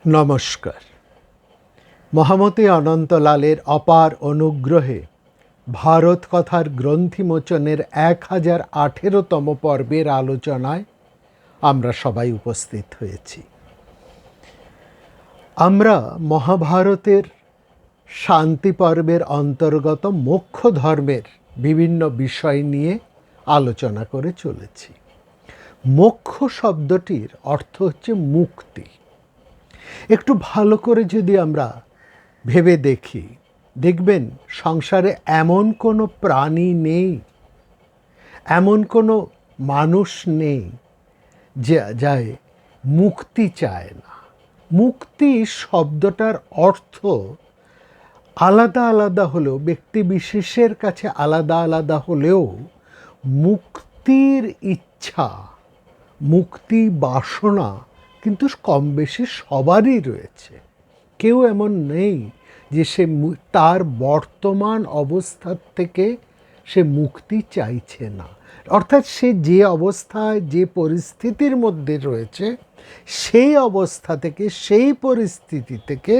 নমস্কার। মহামতি অনন্তলালের অপার অনুগ্রহে ভারত কথার গ্রন্থিমোচনের 1018তম পর্বের আলোচনায় আমরা সবাই উপস্থিত হয়েছি। আমরা মহাভারতের শান্তি পর্বের অন্তর্গত মোক্ষ ধর্মের বিভিন্ন বিষয় নিয়ে আলোচনা করে চলেছি। মোক্ষ শব্দটির অর্থ হচ্ছে মুক্তি। একটু ভালো করে যদি আমরা ভেবে দেখি, দেখবেন সংসারে এমন কোনো প্রাণী নেই, এমন কোনো মানুষ নেই যে যায় মুক্তি চায় না। মুক্তি শব্দটার অর্থ আলাদা আলাদা হলেও, ব্যক্তি বিশেষের কাছে আলাদা আলাদা হলেও মুক্তির ইচ্ছা, মুক্তি বাসনা কিন্তু কম বেশি সবারই রয়েছে। কেউ এমন নেই যে সে তার বর্তমান অবস্থা থেকে সে মুক্তি চাইছে না। অর্থাৎ সে যে অবস্থায়, যে পরিস্থিতির মধ্যে রয়েছে, সেই অবস্থা থেকে, সেই পরিস্থিতি থেকে,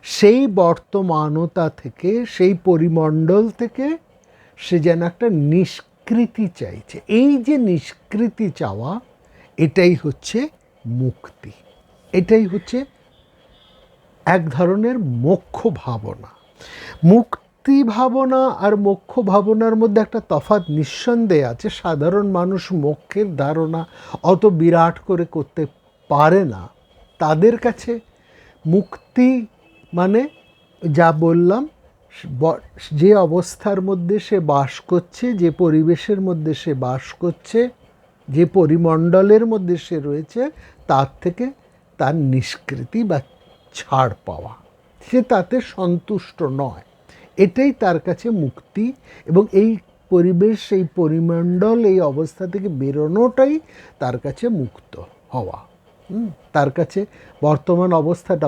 সেই বর্তমানতা থেকে, সেই পরিমণ্ডল থেকে সে যেন একটা নিষ্কৃতি চাইছে। এই যে নিষ্কৃতি চাওয়া, এটাই হচ্ছে মুক্তি। এটাই হচ্ছে এক ধরনের মোক্ষ ভাবনা। মুক্তি ভাবনা আর মোক্ষ ভাবনার মধ্যে একটা তফাৎ নিঃসন্দেহে আছে। সাধারণ মানুষ মোক্ষের ধারণা অত বিরাট করে করতে পারে না। তাদের কাছে মুক্তি মানে যা বললাম, যে অবস্থার মধ্যে সে বাস করছে, যে পরিবেশের মধ্যে সে বাস করছে, যে পরিমণ্ডলের মধ্যে সে রয়েছে, তার থেকে তার নিষ্কৃতি বা ছাড় পাওয়া, সে তাতে সন্তুষ্ট নয়, এটাই তার কাছে মুক্তি। এবং এই পরিবেশ, এই পরিমণ্ডল, এই অবস্থা থেকে বেরোনোটাই তার কাছে মুক্ত হওয়া। তার কাছে বর্তমান অবস্থাটা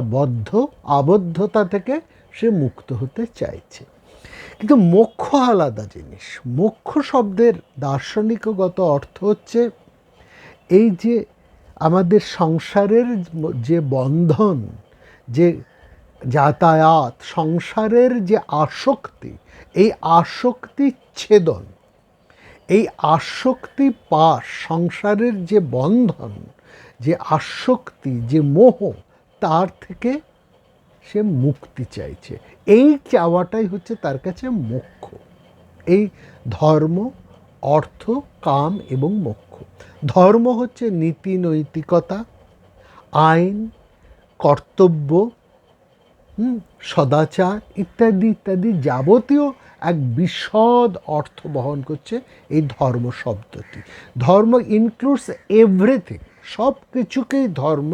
আবদ্ধতা থেকে সে মুক্ত হতে চাইছে। কিন্তু মোক্ষ আলাদা জিনিস। মোক্ষ শব্দের দার্শনিকগত অর্থ হচ্ছে এই যে আমাদের সংসারের যে বন্ধন, যে যাতায়াত, সংসারের যে আসক্তি, এই আসক্তি ছেদন, এই আসক্তি পাশ, সংসারের যে বন্ধন, যে আসক্তি, যে মোহ, তার থেকে সে মুক্তি চাইছে। এই চাওয়াটাই হচ্ছে তার কাছে মোক্ষ। এই ধর্ম, অর্থ, কাম এবং মোক্ষ। ধর্ম হচ্ছে নীতি নৈতিকতা, আইন, কর্তব্য, সদাচার ইত্যাদি ইত্যাদি যাবতীয় এক বিশদ অর্থ বহন করছে এই ধর্ম শব্দটি। ধর্ম ইনক্লুডস এভরিথিং, সব কিছুকেই ধর্ম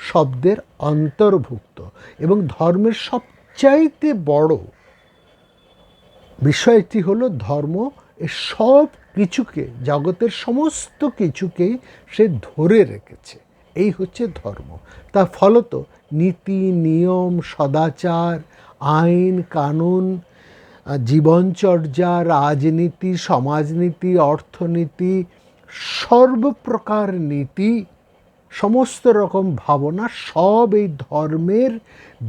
শব্দের অন্তর্ভুক্ত। এবং ধর্মের সবচাইতে বড় বিষয়টি হলো ধর্ম এ সব কিছুকে, জগতের সমস্ত কিছুকেই সে ধরে রেখেছে। এই হচ্ছে ধর্ম। তা ফলত নীতি, নিয়ম, সদাচার, আইন কানুন, জীবনচর্যা, রাজনীতি, সমাজনীতি, অর্থনীতি, সর্বপ্রকার নীতি, সমস্ত রকম ভাবনা সব এই ধর্মের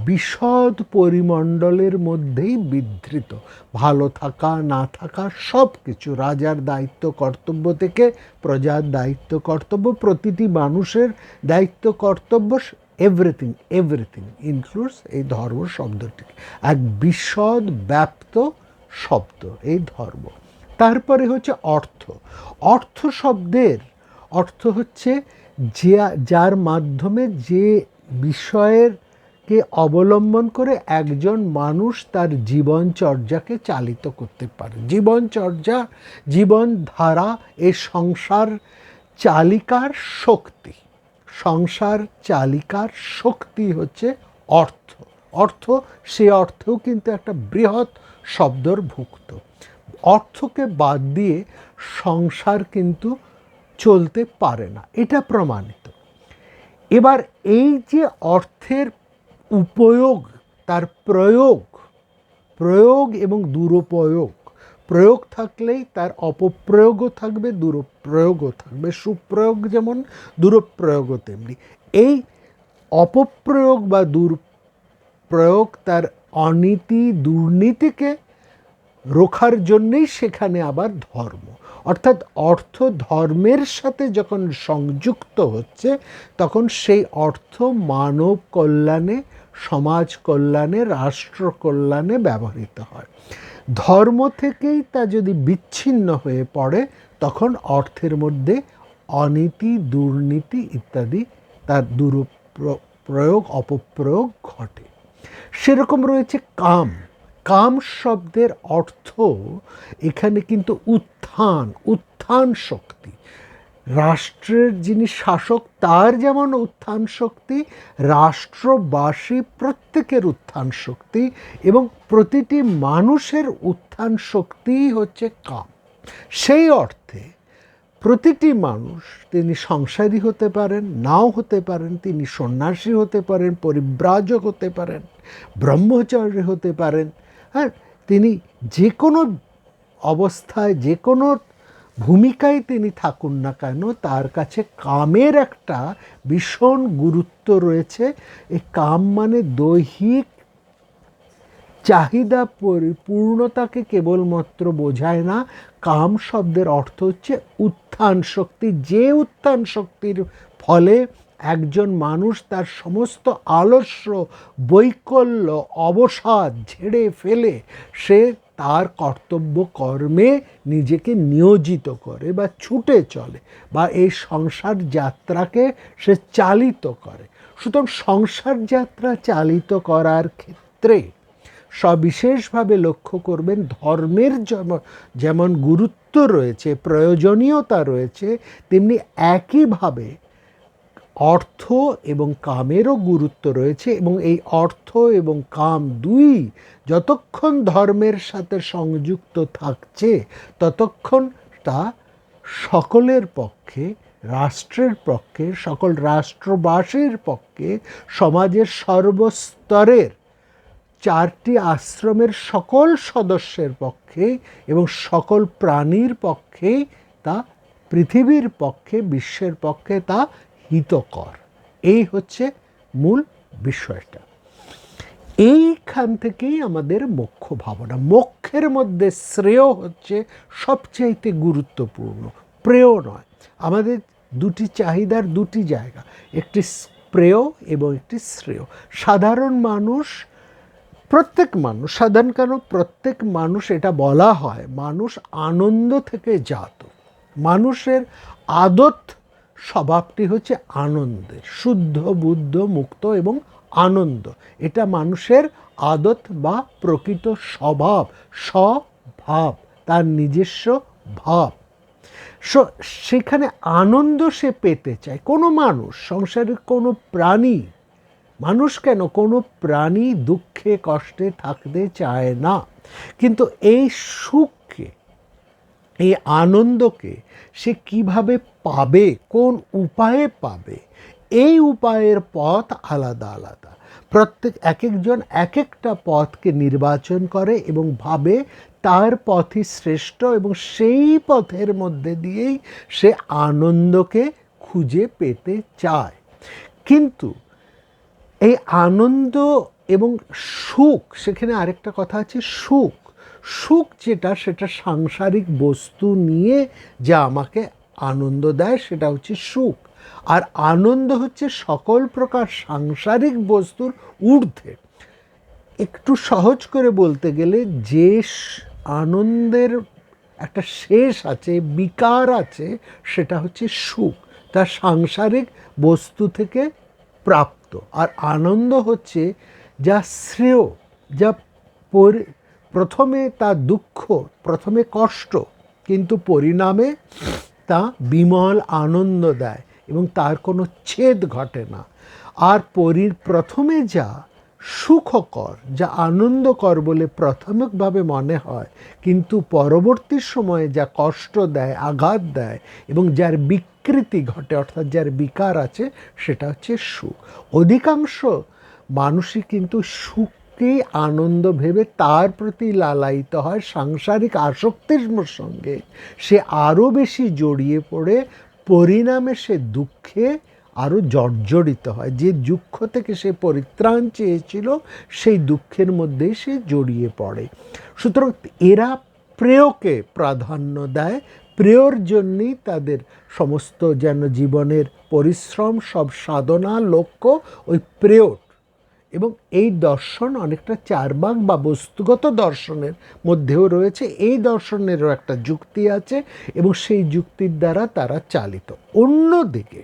বিশদ পরিমণ্ডলের মধ্যেই বিধৃত। ভালো থাকা, না থাকা, সব কিছু, রাজার দায়িত্ব কর্তব্য থেকে প্রজার দায়িত্ব কর্তব্য, প্রতিটি মানুষের দায়িত্ব কর্তব্য, এভরিথিং এভরিথিং ইনক্লুডস এই ধর্ম শব্দটি। এক বিশদ ব্যাপ্ত শব্দ এই ধর্ম। তারপরে হচ্ছে অর্থ। অর্থ শব্দের অর্থ হচ্ছে যার মাধ্যমে যে বিষয়েরকে অবলম্বন করে একজন মানুষ তার জীবনচর্যাকে চালিত করতে পারে। জীবনচর্যা, জীবনধারা, এ সংসার চালিকার শক্তি। সংসার চালিকার শক্তি হচ্ছে অর্থ। অর্থ, সে অর্থও কিন্তু একটা বৃহৎ শব্দর ভুক্ত। অর্থকে বাদ দিয়ে সংসার কিন্তু চলতে পারে না, এটা প্রমাণিত। এবার এই যে অর্থের উপয়োগ, তার প্রয়োগ এবং দুরুপয়োগ, প্রয়োগ থাকলেই তার অপপ্রয়োগও থাকবে, দুরুপ্রয়োগও থাকবে। সুপ্রয়োগ যেমন, দুরুপ্রয়োগও তেমনি। এই অপপ্রয়োগ বা দুর্প্রয়োগ, তার অনীতি দুর্নীতিকে রোখার জন্যেই সেখানে আবার ধর্ম, অর্থাৎ অর্থ ধর্মের সাথে যখন সংযুক্ত হচ্ছে তখন সেই অর্থ মানব কল্যাণে, সমাজ কল্যাণে, রাষ্ট্র কল্যাণে ব্যবহৃত হয়। ধর্ম থেকেই তা যদি বিচ্ছিন্ন হয়ে পড়ে তখন অর্থের মধ্যে অনীতি, দুর্নীতি ইত্যাদি তার দুরুপয়োগ, অপপ্রয়োগ ঘটে। সেরকম রয়েছে কাম। কাম শব্দের অর্থ এখানে কিন্তু উত্থান, উত্থান শক্তি। রাষ্ট্রের যিনি শাসক তার যেমন উত্থান শক্তি, রাষ্ট্রবাসী প্রত্যেকের উত্থান শক্তি, এবং প্রতিটি মানুষের উত্থান শক্তিই হচ্ছে কাম। সেই অর্থে প্রতিটি মানুষ, তিনি সংসারী হতে পারেন, নাও হতে পারেন, তিনি সন্ন্যাসী হতে পারেন, পরিব্রাজক হতে পারেন, ব্রহ্মচারী হতে পারেন, হ্যাঁ, তিনি যে কোনো অবস্থায়, যে কোনো ভূমিকায় তিনি থাকুন না কেন, তার কাছে কামের একটা ভীষণ গুরুত্ব রয়েছে। এই কাম মানে দৈহিক চাহিদা পরিপূর্ণতাকে কেবলমাত্র বোঝায় না, কাম শব্দের অর্থ হচ্ছে উত্থান শক্তি। যে উত্থান শক্তির ফলে একজন মানুষ তার সমস্ত আলস্য, বৈকল্য, অবসাদ ঝেড়ে ফেলে সে তার কর্তব্য কর্মে নিজেকে নিয়োজিত করে বা ছুটে চলে, বা এই সংসার যাত্রাকে সে চালিত করে। সুতরাং সংসার যাত্রা চালিত করার ক্ষেত্রে সবিশেষভাবে লক্ষ্য করবেন ধর্মের যেমন গুরুত্ব রয়েছে, প্রয়োজনীয়তা রয়েছে, তেমনি একইভাবে অর্থ এবং কামেরও গুরুত্ব রয়েছে। এবং এই অর্থ এবং কাম দুই যতক্ষণ ধর্মের সাথে সংযুক্ত থাকছে ততক্ষণ তা সকলের পক্ষে, রাষ্ট্রের পক্ষে, সকল রাষ্ট্রবাসীর পক্ষে, সমাজের সর্বস্তরের চারটি আশ্রমের সকল সদস্যের পক্ষে এবং সকল প্রাণীর পক্ষে তা, পৃথিবীর পক্ষে, বিশ্বের পক্ষে তা হিতকর। এই হচ্ছে মূল বিষয়টা। এইখান থেকেই আমাদের মোক্ষ ভাবনা। মোক্ষের মধ্যে শ্রেয় হচ্ছে সবচাইতে গুরুত্বপূর্ণ, প্রেয় নয়। আমাদের দুটি চাহিদার দুটি জায়গা, একটি প্রেয় এবং একটি শ্রেয়। সাধারণ মানুষ, প্রত্যেক মানুষ, সাধারণ কেন, প্রত্যেক মানুষ, এটা বলা হয় মানুষ আনন্দ থেকে জাত। মানুষের আদত স্বভাবটি হচ্ছে আনন্দের, শুদ্ধ, বুদ্ধ, মুক্ত এবং আনন্দ। এটা মানুষের আদত বা প্রকৃত স্বভাব, স্বভাব, তার নিজস্ব ভাব। সেখানে আনন্দ সে পেতে চায়। কোনো মানুষ, সংসারের কোনো প্রাণী, মানুষ কেন, কোনো প্রাণী দুঃখে কষ্টে থাকতে চায় না। কিন্তু এই সুখকে, এই আনন্দকে সে কিভাবে পাবে, কোন উপায়ে পাবে, এই উপায়ের পথ আলাদা আলাদা। প্রত্যেক এক একজন এক একটা পথকে নির্বাচন করে এবং ভাবে তার পথই শ্রেষ্ঠ, এবং সেই পথের মধ্যে দিয়েই সে আনন্দকে খুঁজে পেতে চায়। কিন্তু এই আনন্দ এবং সুখ, সেখানে আরেকটা কথা আছে, সুখ। সুখ যেটা, সেটা সাংসারিক বস্তু নিয়ে যা আমাকে আনন্দ দেয় সেটা হচ্ছে সুখ। আর আনন্দ হচ্ছে সকল প্রকার সাংসারিক বস্তুর ঊর্ধ্বে। একটু সহজ করে বলতে গেলে, যে আনন্দের একটা শেষ আছে, বিকার আছে, সেটা হচ্ছে সুখ, তার সাংসারিক বস্তু থেকে প্রাপ্ত। আর আনন্দ হচ্ছে যা শ্রেয়, যা প্রথমে তা দুঃখ, প্রথমে কষ্ট, কিন্তু পরিণামে তা বিমল আনন্দ দেয় এবং তার কোনো ছেদ ঘটে না। আর প্রথমে যা সুখকর, যা আনন্দকর বলে প্রাথমিকভাবে মনে হয়, কিন্তু পরবর্তী সময়ে যা কষ্ট দেয়, আঘাত দেয় এবং যার বিকৃতি ঘটে, অর্থাৎ যার বিকার আছে, সেটা হচ্ছে সুখ। অধিকাংশ মানুষই কিন্তু সুখকেই আনন্দ ভেবে তার প্রতি লালায়িত হয়। সাংসারিক আসক্তির সঙ্গে সে আরও বেশি জড়িয়ে পড়ে, পরিণামে সে দুঃখে আরও জর্জরিত হয়। যে দুঃখ থেকে সে পরিত্রাণ চেয়েছিল সেই দুঃখের মধ্যেই সে জড়িয়ে পড়ে। সুতরাং এরা প্রেয়কে প্রাধান্য দেয়, প্রেয়র জন্যই তাদের সমস্ত যেন জীবনের পরিশ্রম, সব সাধনা, লক্ষ্য ওই প্রেয়র। এবং এই দর্শন অনেকটা চারবাক বা বস্তুগত দর্শনের মধ্যেও রয়েছে। এই দর্শনেরও একটা যুক্তি আছে এবং সেই যুক্তির দ্বারা তারা চালিত। অন্যদিকে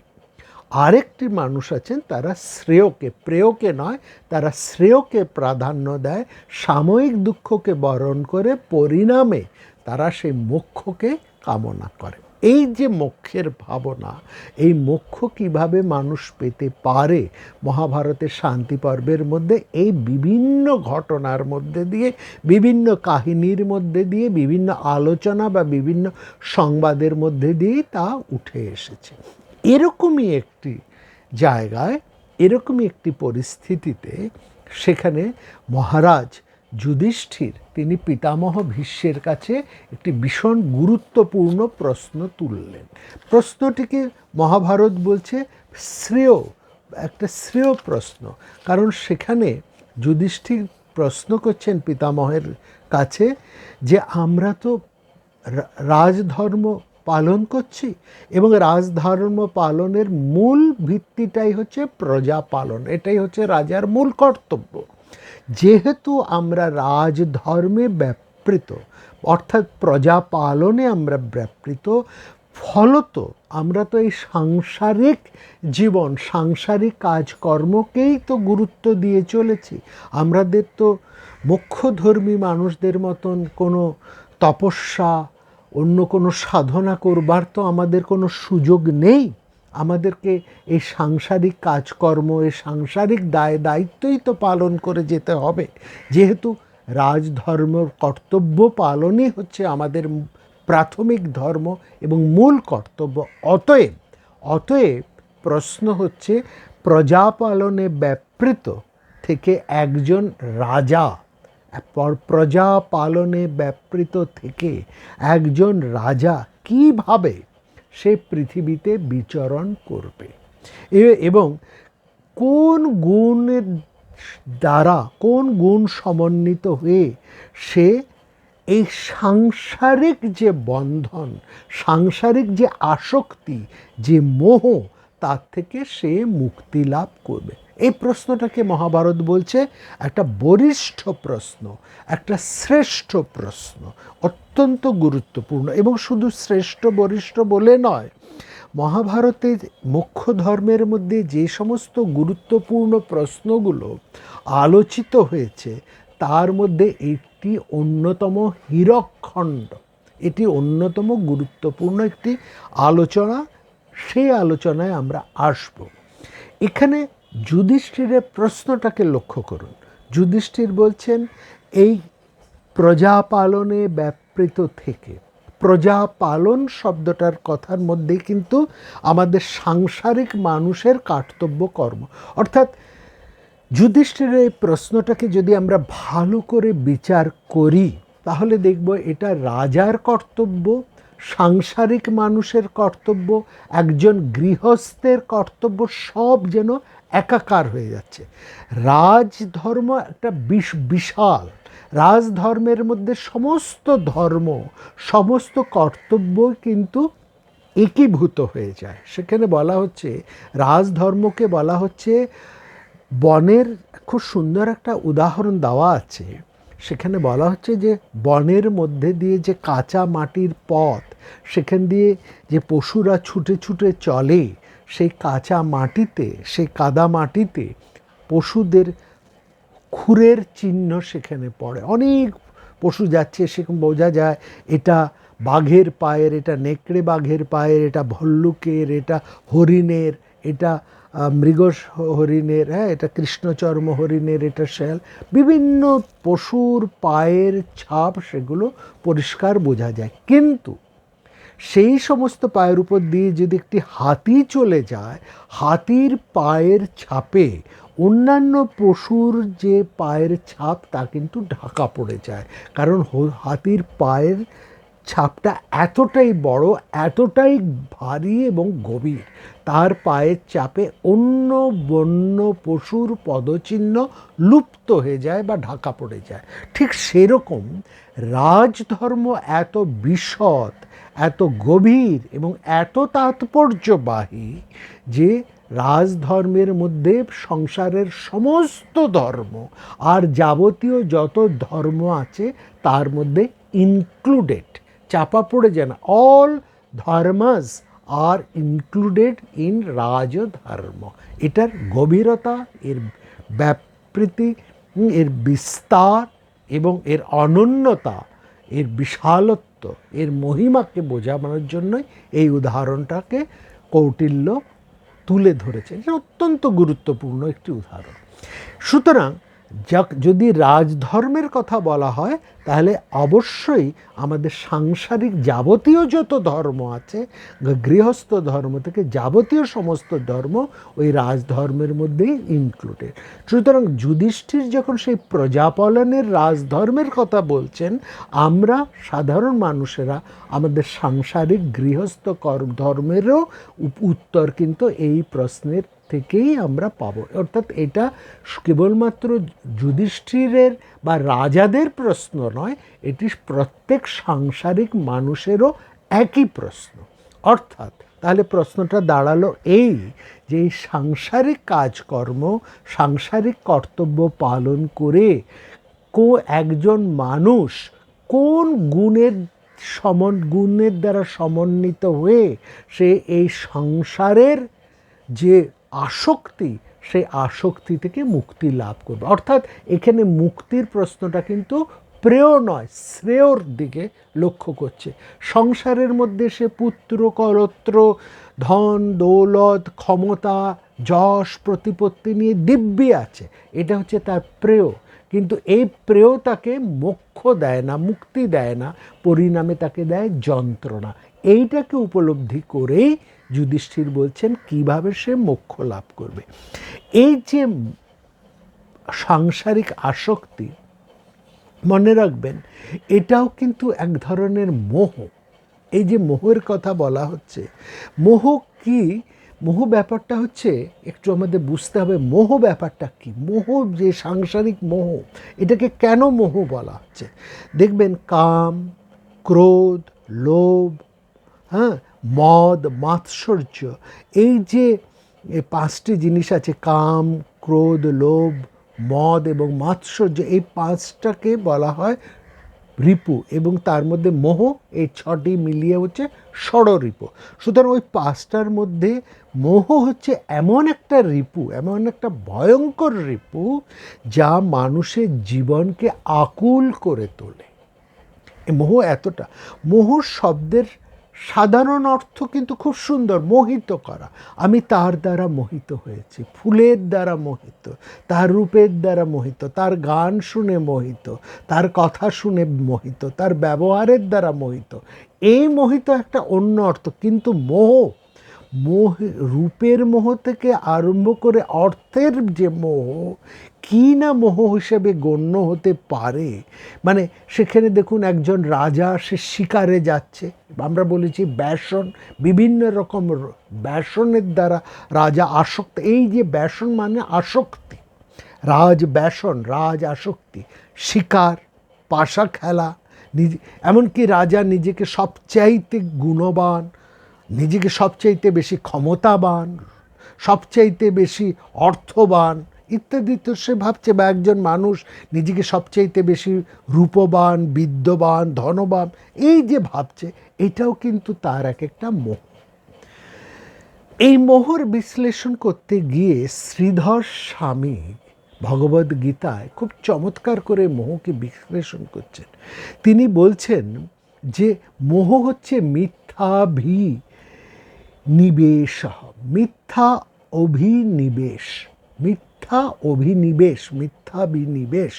আরেকটি মানুষ আছেন, তারা শ্রেয়কে, প্রেয়কে নয়, তারা শ্রেয়কে প্রাধান্য দেয়, সাময়িক দুঃখকে বরণ করে পরিণামে তারা সেই মোক্ষকে কামনা করে। এই যে মোক্ষের ভাবনা, এই মোক্ষ কিভাবে মানুষ পেতে পারে, মহাভারতের শান্তি পর্বের মধ্যে এই বিভিন্ন ঘটনার মধ্যে দিয়ে, বিভিন্ন কাহিনীর মধ্যে দিয়ে, বিভিন্ন আলোচনা বা বিভিন্ন সংবাদের মধ্যে দিয়েই তা উঠে এসেছে। এরকমই একটি জায়গায়, এরকমই একটি পরিস্থিতিতে সেখানে মহারাজ যুধিষ্ঠির তিনি পিতামহ ভীষ্মের কাছে একটি ভীষণ গুরুত্বপূর্ণ প্রশ্ন তুললেন। প্রশ্নটিকে মহাভারত বলছে শ্রেয়, একটা শ্রেয় প্রশ্ন। কারণ সেখানে যুধিষ্ঠির প্রশ্ন করছেন পিতামহের কাছে যে আমরা তো রাজধর্ম পালন করছি এবং রাজধর্ম পালনের মূল ভিত্তিটাই হচ্ছে প্রজা পালন, এটাই হচ্ছে রাজার মূল কর্তব্য। যেহেতু আমরা রাজধর্মে ব্যাপৃত, অর্থাৎ প্রজা পালনে আমরা ব্যাপৃত, ফলত আমরা তো এই সাংসারিক জীবন, সাংসারিক কাজকর্মকেই তো গুরুত্ব দিয়ে চলেছি। আমাদের তো মোক্ষধর্মী মানুষদের মতন কোনো তপস্যা, অন্য কোনো সাধনা করবার তো আমাদের কোনো সুযোগ নেই। আমাদেরকে এই সাংসারিক কাজকর্ম, এই সাংসারিক দায় দায়িত্বই তো পালন করে যেতে হবে, যেহেতু রাজধর্মের কর্তব্য পালনই হচ্ছে আমাদের প্রাথমিক ধর্ম এবং মূল কর্তব্য। অতএব প্রশ্ন হচ্ছে প্রজা পালনে ব্যাপৃত থেকে একজন রাজা, প্রজা পালনে ব্যাপৃত থেকে একজন রাজা কিভাবে সে পৃথিবীতে বিচরণ করবে এবং কোন গুণের দ্বারা, কোন গুণ সমন্বিত হয়ে সে এই সাংসারিক যে বন্ধন, সাংসারিক যে আসক্তি, যে মোহ, তার থেকে সে মুক্তি লাভ করবে। এই প্রশ্নটাকে মহাভারত বলছে একটা বরিষ্ঠ প্রশ্ন, একটা শ্রেষ্ঠ প্রশ্ন, অত্যন্ত গুরুত্বপূর্ণ। এবং শুধু শ্রেষ্ঠ বরিষ্ঠ বলে নয়, মহাভারতের মুখ্য ধর্মের মধ্যে যে সমস্ত গুরুত্বপূর্ণ প্রশ্নগুলো আলোচিত হয়েছে তার মধ্যে একটি অন্যতম হীরকখণ্ড, এটি অন্যতম গুরুত্বপূর্ণ একটি আলোচনা। সেই আলোচনায় আমরা আসব। এখানে যুধিষ্ঠিরের প্রশ্নটাকে লক্ষ্য করুন। যুধিষ্ঠির বলছেন এই প্রজা পালনে ব্যাপৃত থেকে, প্রজা পালন শব্দটার কথার মধ্যে কিন্তু আমাদের সাংসারিক মানুষের কর্তব্য কর্ম, অর্থাৎ যুধিষ্ঠিরের এই প্রশ্নটাকে যদি আমরা ভালো করে বিচার করি তাহলে দেখব এটা রাজার কর্তব্য, সাংসারিক মানুষের কর্তব্য, একজন গৃহস্থের কর্তব্য, সব যেন একাকার হয়ে যাচ্ছে। রাজধর্ম একটা বিশাল, রাজধর্মের মধ্যে সমস্ত ধর্ম, সমস্ত কর্তব্য কিন্তু একীভূত হয়ে যায়। সেখানে বলা হচ্ছে, রাজধর্মকে বলা হচ্ছে বনের, খুব সুন্দর একটা উদাহরণ দেওয়া আছে। সেখানে বলা হচ্ছে যে বনের মধ্যে দিয়ে যে কাঁচা মাটির পথ, সেখান দিয়ে যে পশুরা ছুটে ছুটে চলে, সেই কাঁচা মাটিতে, সেই কাদা মাটিতে পশুদের খুরের চিহ্ন সেখানে পড়ে। অনেক পশু যাচ্ছে, সেখানে বোঝা যায় এটা বাঘের পায়ের, এটা নেকড়ে বাঘের পায়ের, এটা ভল্লুকের, এটা হরিণের, এটা মৃগ হরিণের, হ্যাঁ, এটা কৃষ্ণচর্ম হরিণের, এটা শেয়াল, বিভিন্ন পশুর পায়ের ছাপ সেগুলো পরিষ্কার বোঝা যায়। কিন্তু সেই সমস্ত পায়ের উপর দিয়ে যদি একটি হাতি চলে যায়, হাতির পায়ের ছাপে অন্যান্য পশুর যে পায়ের ছাপ তা কিন্তু ঢাকা পড়ে যায়, কারণ হাতির পায়ের ছাপটা এতটাই বড়, এতটাই ভারী এবং গভীর, তার পায়ের চাপে অন্য বন্য পশুর পদচিহ্ন লুপ্ত হয়ে যায় বা ঢাকা পড়ে যায়। ঠিক সেরকম রাজধর্ম এত বিশদ, এত গভীর এবং এত তাৎপর্যবাহী যে রাজধর্মের মধ্যে সংসারের সমস্ত ধর্ম আর যাবতীয় যত ধর্ম আছে তার মধ্যে ইনক্লুডেড, চাপা পড়ে যায় না। All dharmas are included in rajdharma. এটার গভীরতা, এর ব্যাপৃতি, এর বিস্তার এবং এর অনন্যতা, এর বিশালত্ব, এর মহিমাকে বোঝানোর জন্যই এই উদাহরণটাকে কৌটিল্য তুলে ধরেছে। এটা অত্যন্ত গুরুত্বপূর্ণ একটি উদাহরণ। সুতরাং যদি রাজধর্মের কথা বলা হয় তাহলে অবশ্যই আমাদের সাংসারিক যাবতীয় যত ধর্ম আছে, গৃহস্থ ধর্ম থেকে যাবতীয় সমস্ত ধর্ম ওই রাজধর্মের মধ্যেই ইনক্লুডেড। সুতরাং যুধিষ্ঠির যখন সেই প্রজাপালনের রাজধর্মের কথা বলছেন, আমরা সাধারণ মানুষেরা আমাদের সাংসারিক গৃহস্থ ধর্মেরও উত্তর কিন্তু এই প্রশ্নের থেকেই আমরা পাবো। অর্থাৎ এটা কেবলমাত্র যুধিষ্ঠিরের বা রাজাদের প্রশ্ন নয়, এটি প্রত্যেক সাংসারিক মানুষেরও একই প্রশ্ন। অর্থাৎ তাহলে প্রশ্নটা দাঁড়ালো এই যে এই সাংসারিক কাজকর্ম, সাংসারিক কর্তব্য পালন করে একজন মানুষ কোন গুণের দ্বারা সমন্বিত হয়ে সে এই সংসারের যে আসক্তি, সেই আসক্তি থেকে মুক্তি লাভ করবে। অর্থাৎ এখানে মুক্তির প্রশ্নটা কিন্তু প্রেয় নয়, শ্রেয়র দিকে লক্ষ্য করছে। সংসারের মধ্যে সে পুত্র কলত্র, ধন দৌলত, ক্ষমতা, যশ, প্রতিপত্তি নিয়ে দিব্যি আছে, এটা হচ্ছে তার প্রেয়। কিন্তু এই প্রেয় তাকে মোক্ষ দেয় না, মুক্তি দেয় না, পরিণামে তাকে দেয় যন্ত্রণা। এইটাকে উপলব্ধি করেই যুধিষ্ঠির বলছেন কিভাবে সে মোক্ষ লাভ করবে। এই যে সাংসারিক আসক্তি, মনে রাখবেন এটাও কিন্তু এক ধরনের মোহ। এই যে মোহের কথা বলা হচ্ছে, মোহ কি? মোহ ব্যাপারটা হচ্ছে একটু আমাদের বুঝতে হবে মোহ ব্যাপারটা কি। মোহ যে সাংসারিক মোহ, এটাকে কেন মোহ বলা হচ্ছে? দেখবেন কাম, ক্রোধ, লোভ, মদ, মাৎসর্য, এই যে পাঁচটি জিনিস আছে, কাম, ক্রোধ, লোভ, মদ এবং মাৎসর্য, এই পাঁচটাকে বলা হয় রিপু, এবং তার মধ্যে মোহ, এই ছটি মিলিয়ে হচ্ছে ষড়রিপু। সুতরাং ওই পাঁচটার মধ্যে মোহ হচ্ছে এমন একটা রিপু, এমন একটা ভয়ঙ্কর রিপু যা মানুষের জীবনকে আকুল করে তোলে। মোহ এতটা, মোহ শব্দের সাধারণ অর্থ কিন্তু খুব সুন্দর, মোহিত করা। আমি তার দ্বারা মোহিত হয়েছি, ফুলের দ্বারা মোহিত, তার রূপের দ্বারা মোহিত, তার গান শুনে মোহিত, তার কথা শুনে মোহিত, তার ব্যবহারের দ্বারা মোহিত। এই মোহিত একটা অন্য অর্থ। কিন্তু মোহ, রূপের মোহ থেকে আরম্ভ করে অর্থের যে মোহ, কি না মোহ হিসেবে গণ্য হতে পারে। মানে সেখানে দেখুন একজন রাজা, সে শিকারে যাচ্ছে, আমরা বলেছি ব্যসন, বিভিন্ন রকম ব্যসনের দ্বারা রাজা আসক্ত। এই যে ব্যসন মানে আসক্তি, ব্যসন, রাজ আসক্তি, শিকার, পাশা খেলা, এমনকি রাজা নিজেকে সবচাইতে গুণবান, নিজেকে সবচাইতে বেশি ক্ষমতাবান, সবচাইতে বেশি অর্থবান ইত্যাদি তো সে ভাবছে, বা একজন মানুষ নিজেকে সবচাইতে বেশি রূপবান, বিদ্যবান, ধনবান, এই যে ভাবছে, এটাও কিন্তু তার এক একটা মোহ। এই মোহর বিশ্লেষণ করতে গিয়ে শ্রীধর স্বামী ভগবদ্ গীতায় খুব চমৎকার করে মোহকে বিশ্লেষণ করছেন। তিনি বলছেন যে মোহ হচ্ছে মিথ্যাভিনিবেশ, মিথ্যাভিনিবেশ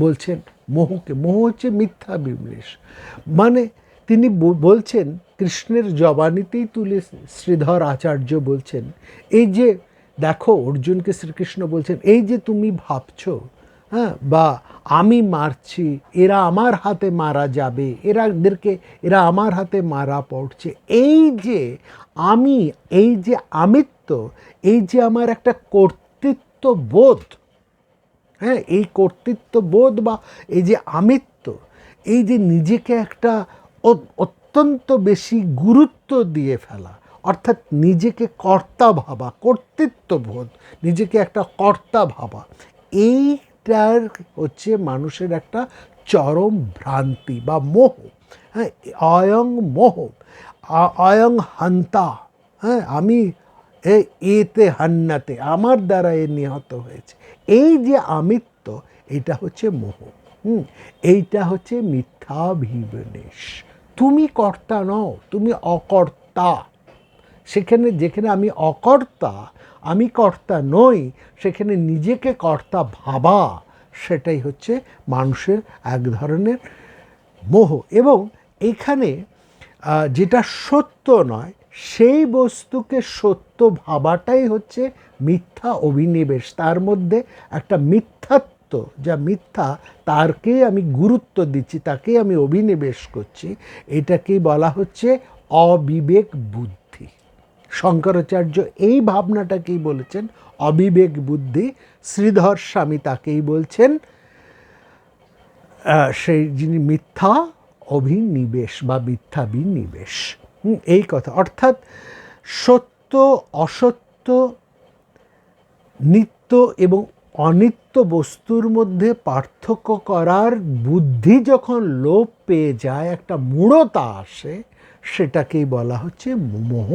বলছেন মোহকে। মোহ হচ্ছে মিথ্যাভিনিবেশ। মানে তিনি বলছেন, কৃষ্ণের জবানিতেই তুলে শ্রীধর আচার্য বলছেন, এই যে দেখো, অর্জুনকে শ্রীকৃষ্ণ বলছেন, এই যে তুমি ভাবছো হ্যাঁ, বা আমি মারছি, এরা আমার হাতে মারা যাবে, এরা আমার হাতে মারা পড়ছে, এই যে আমি, এই যে আমিত্ব, এই যে আমার একটা কর্তৃত্ব বোধ, হ্যাঁ, এই কর্তৃত্ব বোধ বা এই যে আমিত্ব, এই যে নিজেকে একটা অত্যন্ত বেশি গুরুত্ব দিয়ে ফেলা, অর্থাৎ নিজেকে কর্তা ভাবা, কর্তৃত্ব বোধ, নিজেকে একটা কর্তা ভাবা, এইটার হচ্ছে মানুষের একটা চরম ভ্রান্তি বা মোহ। হ্যাঁ, অয়ং মোহ, অয়ং হান্তা, হ্যাঁ, আমি এতে হান্নাতে, আমার দ্বারা এ নিহত হয়েছে, এই যে আমিত্ব, এটা হচ্ছে মোহ। এইটা হচ্ছে মিথ্যাভিনিবেশ। তুমি কর্তা নও, তুমি অকর্তা। যেখানে আমি অকর্তা, আমি কর্তা নই, সেখানে নিজেকে কর্তা ভাবা, সেটাই হচ্ছে মানুষের এক ধরনের মোহ। এবং এখানে যেটা সত্য নয়, সেই বস্তুকে সত্য ভাবাটাই হচ্ছে মিথ্যা অভিনিবেশ। তার মধ্যে একটা মিথ্যাত্ব, যা মিথ্যা, তারকেই আমি গুরুত্ব দিচ্ছি, তাকেই আমি অভিনিবেশ করছি, এটাকেই বলা হচ্ছে অবিবেক বুদ্ধি। শঙ্করাচার্য এই ভাবনাটাকেই বলেছেন অবিবেক বুদ্ধি। শ্রীধর স্বামী তাকেই বলছেন সেই যিনি মিথ্যা অভিনিবেশ বা মিথ্যা বিনিবেশ। এই কথা, অর্থাৎ সত্য অসত্য, নিত্য এবং অনিত্য বস্তুর মধ্যে পার্থক্য করার বুদ্ধি যখন লোপ পেয়ে যায়, একটা মূঢ়তা আসে, সেটাকেই বলা হচ্ছে মোহ,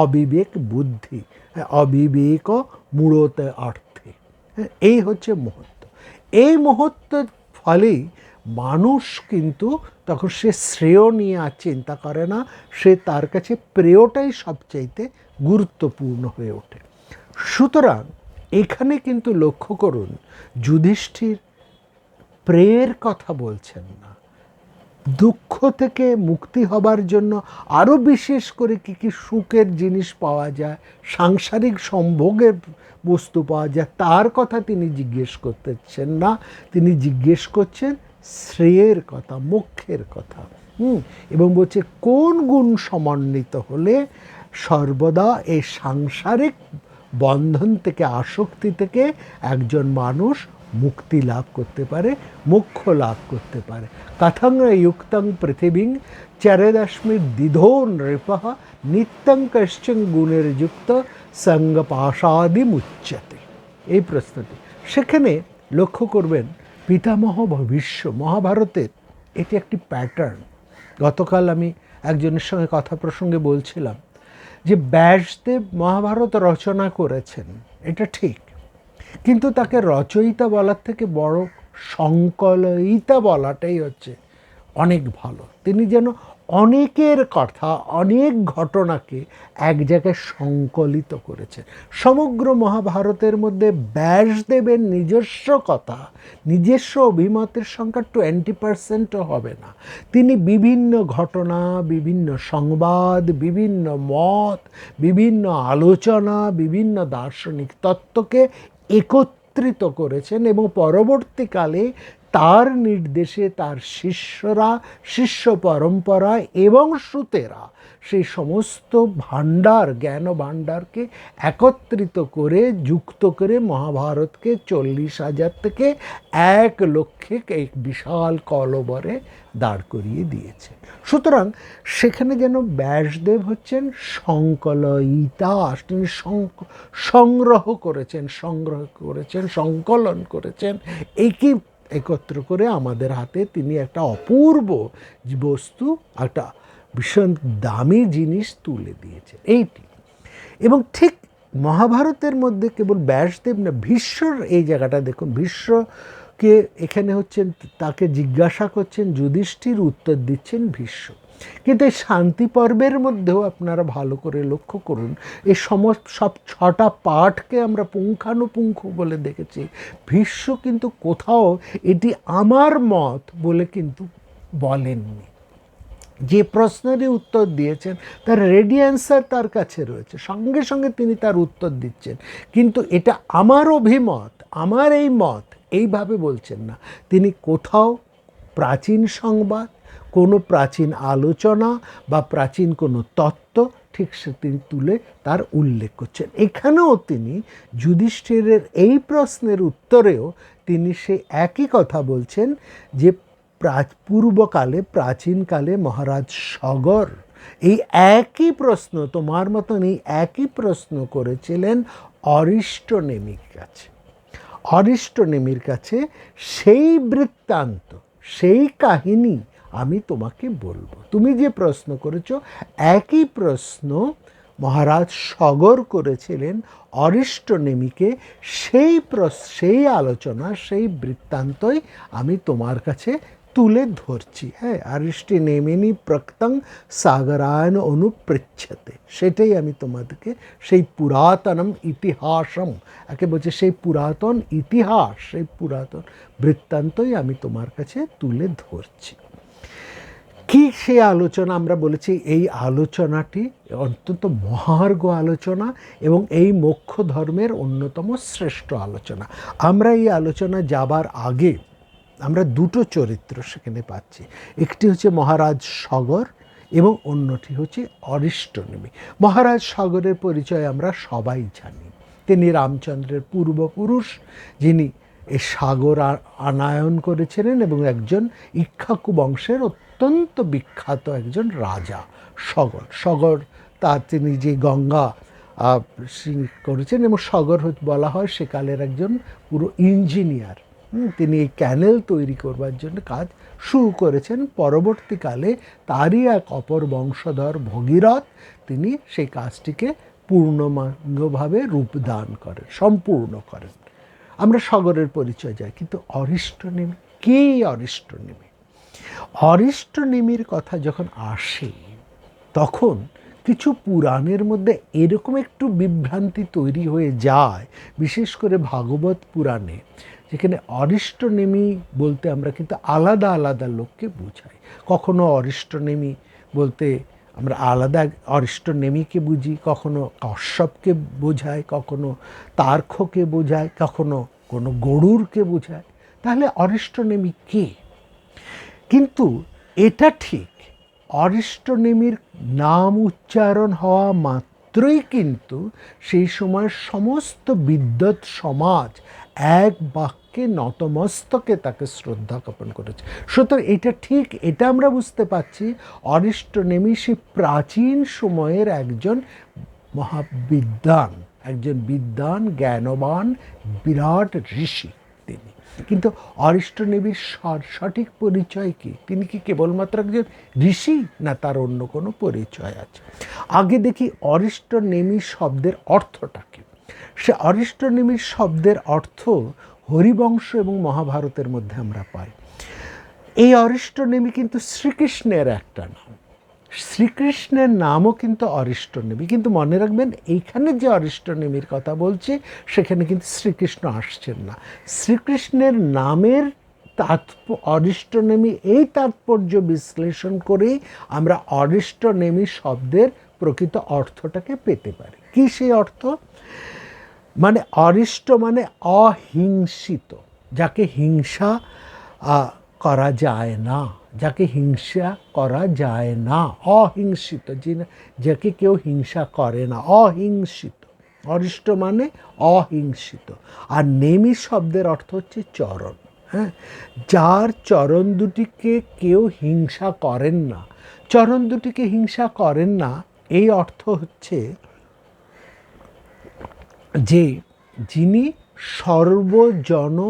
অবিবেক বুদ্ধি, অবিবেক মূঢ়তা অর্থে। এই হচ্ছে মহত্ব। এই মহত্বের ফলেই মানুষ কিন্তু তখন সে শ্রেয় নিয়ে আর চিন্তা করে না, সে তার কাছে প্রেয়টাই সবচাইতে গুরুত্বপূর্ণ হয়ে ওঠে। সুতরাং এখানে কিন্তু লক্ষ্য করুন, যুধিষ্ঠির প্রেয়ের কথা বলছেন না, দুঃখ থেকে মুক্তি হবার জন্য আরও বিশেষ করে কী কী সুখের জিনিস পাওয়া যায়, সাংসারিক সম্ভোগের বস্তু পাওয়া যায়, তার কথা তিনি জিজ্ঞেস করতেছেন না, তিনি জিজ্ঞেস করছেন শ্রেয়ের কথা, মোক্ষের কথা। এবং বলছে কোন গুণ সমন্বিত হলে সর্বদা এই সাংসারিক বন্ধন থেকে, আসক্তি থেকে একজন মানুষ মুক্তি লাভ করতে পারে, মোক্ষ লাভ করতে পারে। কথং যুক্তং পৃথিবীং চরেদস্মির দ্বিধো নৃপঃ নিত্যং কশ্চন গুণের যুক্ত সঙ্গপাশাদি মুচ্যতে। এই প্রশ্নটি সেখানে লক্ষ্য করবেন, পিতামহ ভবিষ্য মহাভারতের এটি একটি প্যাটার্ন। গতকাল আমি একজনের সঙ্গে কথা প্রসঙ্গে বলছিলাম যে ব্যাসদেব মহাভারত রচনা করেছেন, এটা ঠিক, কিন্তু তাকে রচয়িতা বলার থেকে বড় সংকলয়িতা বলাটাই হচ্ছে অনেক ভালো। তিনি যেন অনেকের কথা, অনেক ঘটনাকে এক জায়গায় সংকলিত করেছেন। সমগ্র মহাভারতের মধ্যে ব্যাসদেবের নিজস্ব কথা, নিজস্ব অভিমতের সংখ্যা 20%ও হবে না। তিনি বিভিন্ন ঘটনা, বিভিন্ন সংবাদ, বিভিন্ন মত, বিভিন্ন আলোচনা, বিভিন্ন দার্শনিক তত্ত্বকে একত্রিত করেছেন এবং পরবর্তীকালে তার নির্দেশে তার শিষ্যরা, শিষ্য পরম্পরা এবং শ্রুতেরা সেই সমস্ত ভাণ্ডার, জ্ঞান ভাণ্ডারকে একত্রিত করে, যুক্ত করে মহাভারতকে 40,000 থেকে 1 লক্ষে এক বিশাল কলবরে দাঁড় করিয়ে দিয়েছে। সুতরাং সেখানে যেন ব্যাসদেব হচ্ছেন সংকলয়িতা, তিনি সংগ্রহ করেছেন, সংকলন করেছেন, এইকে একত্র করে আমাদের হাতে তিনি একটা অপূর্ব বস্তু, একটা ভীষণ দামি জিনিস তুলে দিয়েছেন, এইটি। এবং ঠিক মহাভারতের মধ্যে কেবল ব্যাসদেব না, ভীষ্মর এই জায়গাটা দেখুন, ভীষ্মকে এখানে হচ্ছেন, তাকে জিজ্ঞাসা করছেন যুধিষ্ঠির, উত্তর দিচ্ছেন ভীষ্ম। কিন্তু এই শান্তি পর্বের মধ্যেও আপনারা ভালো করে লক্ষ্য করুন, এই সব 6টা পাঠকে আমরা পুঙ্খানুপুঙ্খ বলে দেখেছি। ভীষ্ম কিন্তু কোথাও এটি আমার মত বলে কিন্তু বলেননি। যে প্রশ্নেরই উত্তর দিয়েছেন তার রেডি অ্যান্সার তার কাছে রয়েছে, সঙ্গে সঙ্গে তিনি তার উত্তর দিচ্ছেন, কিন্তু এটা আমার অভিমত, আমার এই মত, এইভাবে বলছেন না, তিনি কোথাও প্রাচীন সংবাদ, কোনো প্রাচীন আলোচনা বা প্রাচীন কোনো তত্ত্ব ঠিক সে তিনি তুলে তার উল্লেখ করছেন। এখানেও তিনি যুধিষ্ঠিরের এই প্রশ্নের উত্তরেও তিনি সেই একই কথা বলছেন যে পূর্বকালে প্রাচীনকালে মহারাজ সগর এই একই প্রশ্ন, তোমার মতন এই একই প্রশ্ন করেছিলেন অরিষ্টনেমির কাছে। অরিষ্টনেমির কাছে সেই বৃত্তান্ত, সেই কাহিনী আমি তোমাকে বলবো। তুমি যে প্রশ্ন করেছো একই প্রশ্ন মহারাজ সগর করেছিলেন অরিষ্টনেমিকে, সেই আলোচনা, সেই বৃত্তান্তই আমি তোমার কাছে তুলে ধরছি। হ্যাঁ, অরিষ্টনেমিনি প্রক্তং সাগরায়ণ অনুপৃচ্ছতে, সেটাই আমি তোমাদেরকে সেই পুরাতনম ইতিহাসম, একে বলছে সেই পুরাতন ইতিহাস, সেই পুরাতন বৃত্তান্তই আমি তোমার কাছে তুলে ধরছি। কি সেই আলোচনা? আমরা বলেছি এই আলোচনাটি অত্যন্ত মহার্ঘ আলোচনা এবং এই মোক্ষ ধর্মের অন্যতম শ্রেষ্ঠ আলোচনা। আমরা এই আলোচনা যাবার আগে আমরা দুটো চরিত্র সেখানে পাচ্ছি, একটি হচ্ছে মহারাজ সগর এবং অন্যটি হচ্ছে অরিষ্টনেমি। মহারাজ সগরের পরিচয় আমরা সবাই জানি, তিনি রামচন্দ্রের পূর্বপুরুষ, যিনি এই সাগর আনায়ন করেছিলেন এবং একজন ইক্ষ্বাকু বংশের অত্যন্ত বিখ্যাত একজন রাজা সগর। সগর তিনি যে গঙ্গা করেছেন এবং সগর বলা হয় সেকালের একজন পুরো ইঞ্জিনিয়ার। তিনি এই ক্যানেল তৈরি করবার জন্য কাজ শুরু করেছেন। পরবর্তীকালে তারই এক অপর বংশধর ভগীরথ, তিনি সেই কাজটিকে পূর্ণাঙ্গভাবে রূপদান করেন, সম্পূর্ণ করেন। আমরা সগরের পরিচয় যাই, কিন্তু অরিষ্টনেমি কে? অরিষ্টনেমি, অরিষ্টনেমির কথা যখন আসে তখন কিছু পুরাণের মধ্যে এরকম একটু বিভ্রান্তি তৈরি হয়ে যায়, বিশেষ করে ভাগবত পুরাণে, যেখানে অরিষ্টনেমি বলতে আমরা কিন্তু আলাদা আলাদা লোককে বোঝাই। কখনো অরিষ্টনেমি বলতে আমরা আলাদা অরিষ্টনেমিকে বুঝি, কখনো কশ্যপকে বোঝায়, কখনো তার্ক্ষকে বোঝায়, কখনো কোনো গরুরকে বোঝায়। তাহলে অরিষ্টনেমি কে? কিন্তু এটা ঠিক, অরিষ্টনেমির নাম উচ্চারণ হওয়া মাত্রই কিন্তু সেই সময়ের সমস্ত বিদ্বৎ সমাজ এক বাক্যে নতমস্তকে তাকে শ্রদ্ধা জ্ঞাপন করেছে। সুতরাং এটা ঠিক, এটা আমরা বুঝতে পারছি অরিষ্টনেমি সেই প্রাচীন সময়ের একজন মহাবিদ্বান, একজন বিদ্বান, জ্ঞানবান, বিরাট ঋষি তিনি। কিন্তু অরিষ্টনেমির সঠিক পরিচয় কি? তিনি কি কেবলমাত্র একজন ঋষি, না তার অন্য কোনো পরিচয় আছে? আগে দেখি অরিষ্টনেমি শব্দের অর্থটা কি। সে অরিষ্টনেমির শব্দের অর্থ হরিবংশ এবং মহাভারতের মধ্যে আমরা পাই। এই অরিষ্টনেমি কিন্তু শ্রীকৃষ্ণের একটা নাম, শ্রীকৃষ্ণের নামও কিন্তু অরিষ্টনেমি। কিন্তু মনে রাখবেন, এইখানে যে অরিষ্টনেমির কথা বলছে সেখানে কিন্তু শ্রীকৃষ্ণ আসছেন না। শ্রীকৃষ্ণের নামের অরিষ্টনেমি, এই তাৎপর্য বিশ্লেষণ করেই আমরা অরিষ্টনেমি শব্দের প্রকৃত অর্থটাকে পেতে পারি। কি সেই অর্থ? মানে অরিষ্ট মানে অহিংসিত, যাকে হিংসা করা যায় না, যাকে হিংসা করা যায় না, অহিংসিত, যাকে কেউ হিংসা করে না, অহিংসিত। অরিষ্ট মানে অহিংসিত। আর নেমি শব্দের অর্থ হচ্ছে চরণ। হ্যাঁ, যার চরণ দুটিকে কেউ হিংসা করেন না, চরণ দুটিকে হিংসা করেন না, এই অর্থ হচ্ছে যে যিনি সর্বজনপূজ্য।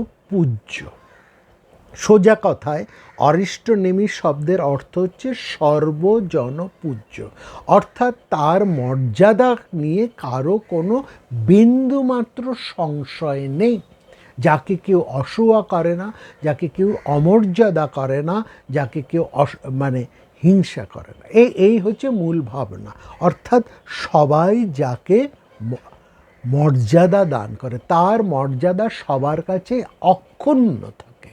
সোজা কথায় অরিষ্টনেমি শব্দের অর্থ হচ্ছে সর্বজনপূজ্য, অর্থাৎ তার মর্যাদা নিয়ে কারো কোনো বিন্দুমাত্র সংশয় নেই, যাকে কেউ অসূয়া করে না, যাকে কেউ অমর্যাদা করে না, যাকে কেউ হিংসা করে না। এই হচ্ছে মূল ভাবনা। অর্থাৎ সবাই যাকে মর্যাদা দান করে, তার মর্যাদা সবার কাছে অক্ষুণ্ণ থাকে,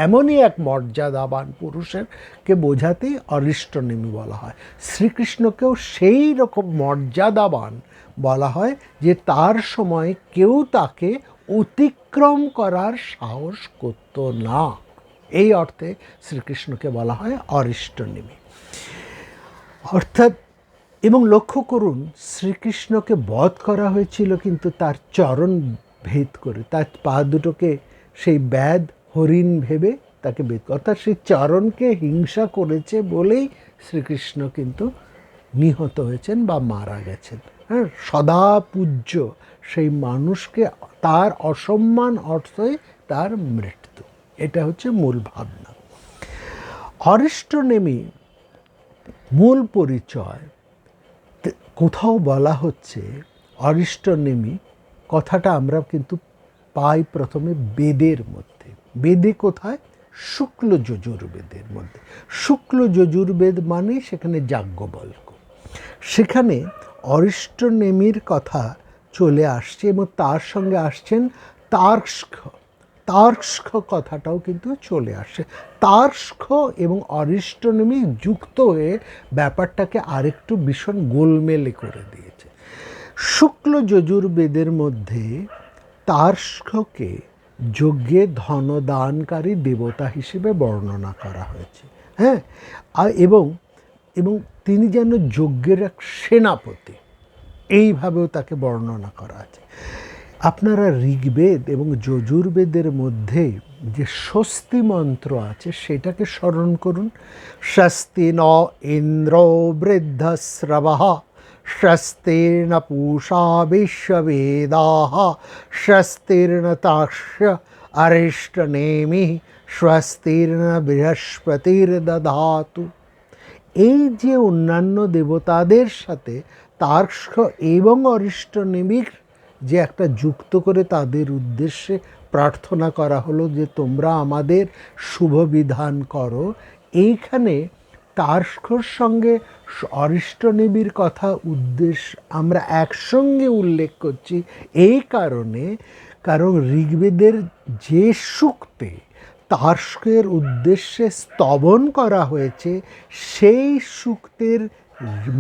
এমনই এক মর্যাদাবান পুরুষেরকে বোঝাতেই অরিষ্টনেমি বলা হয়। শ্রীকৃষ্ণকেও সেই রকম মর্যাদাবান বলা হয় যে তার সময় কেউ তাকে অতিক্রম করার সাহস করত না। এই অর্থে শ্রীকৃষ্ণকে বলা হয় অরিষ্টনেমী। অর্থাৎ, এবং লক্ষ্য করুন, শ্রীকৃষ্ণকে বধ করা হয়েছিল কিন্তু তার চরণ ভেদ করে, তার পা দুটোকে সেই ব্যাধ হরিণ ভেবে তাকে ভেদ করে, অর্থাৎ সেই চরণকে হিংসা করেছে বলেই শ্রীকৃষ্ণ কিন্তু নিহত হয়েছেন বা মারা গেছেন। হ্যাঁ, সদা পূজ্য সেই মানুষকে তার অসম্মান অর্থই তার মৃত্যু। এটা হচ্ছে মূল ভাবনা। অরিষ্টনেমী মূল পরিচয় কোথাও বলা হচ্ছে অরিষ্টনেমী কথাটা আমরা কিন্তু পাই প্রথমে বেদের মধ্যে। বেদে কোথায়? শুক্ল যজুর্বেদের মধ্যে। শুক্ল যজুর্বেদ মানে সেখানে যাজ্ঞবল্ক্য, সেখানে অরিষ্টনেমীর কথা চলে আসছে এবং তার সঙ্গে আসছেন তার্ক্ষ্য। তার্ক্ষ্য কথাটাও কিন্তু চলে আসে। তার্ক্ষ্য এবং অরিষ্টনেমী যুক্ত হয়ে ব্যাপারটাকে আরেকটু ভীষণ গোলমেলে করে দিয়েছে। শুক্ল যজুর্বেদের মধ্যে তার্ক্ষ্যকে যজ্ঞে ধনদানকারী দেবতা হিসেবে বর্ণনা করা হয়েছে। হ্যাঁ, এবং এবং তিনি যেন যজ্ঞের এক সেনাপতি, এইভাবেও তাকে বর্ণনা করা আছে। আপনারা ঋগ্বেদ এবং যজুর্বেদের মধ্যে যে স্বস্তি মন্ত্র আছে সেটাকে স্মরণ করুন। স্বস্তি ন ইন্দ্র বৃদ্ধশ্রবঃ, স্বস্তির্ন পূষা বিশ্ববেদাঃ, স্বস্তির্ন তাক্ষ্য অরিষ্টনেমি, স্বস্তির্ন বৃহস্পতির্দধাতু। এই যে অন্যান্য দেবতাদের সাথে তার্ক্ষ্য এবং অরিষ্টনেমির যে একটা যুক্ত করে তাদের উদ্দেশ্যে প্রার্থনা করা হলো যে তোমরা আমাদের শুভ বিধান করো, এইখানে তার্ক্ষ্যর সঙ্গে অরিষ্টনেমির কথা উদ্দেশ্য আমরা একসঙ্গে উল্লেখ করছি এই কারণে, কারণ ঋগ্বেদের যে সূক্তে তার্ক্ষ্যের উদ্দেশ্যে স্তবন করা হয়েছে সেই সূক্তের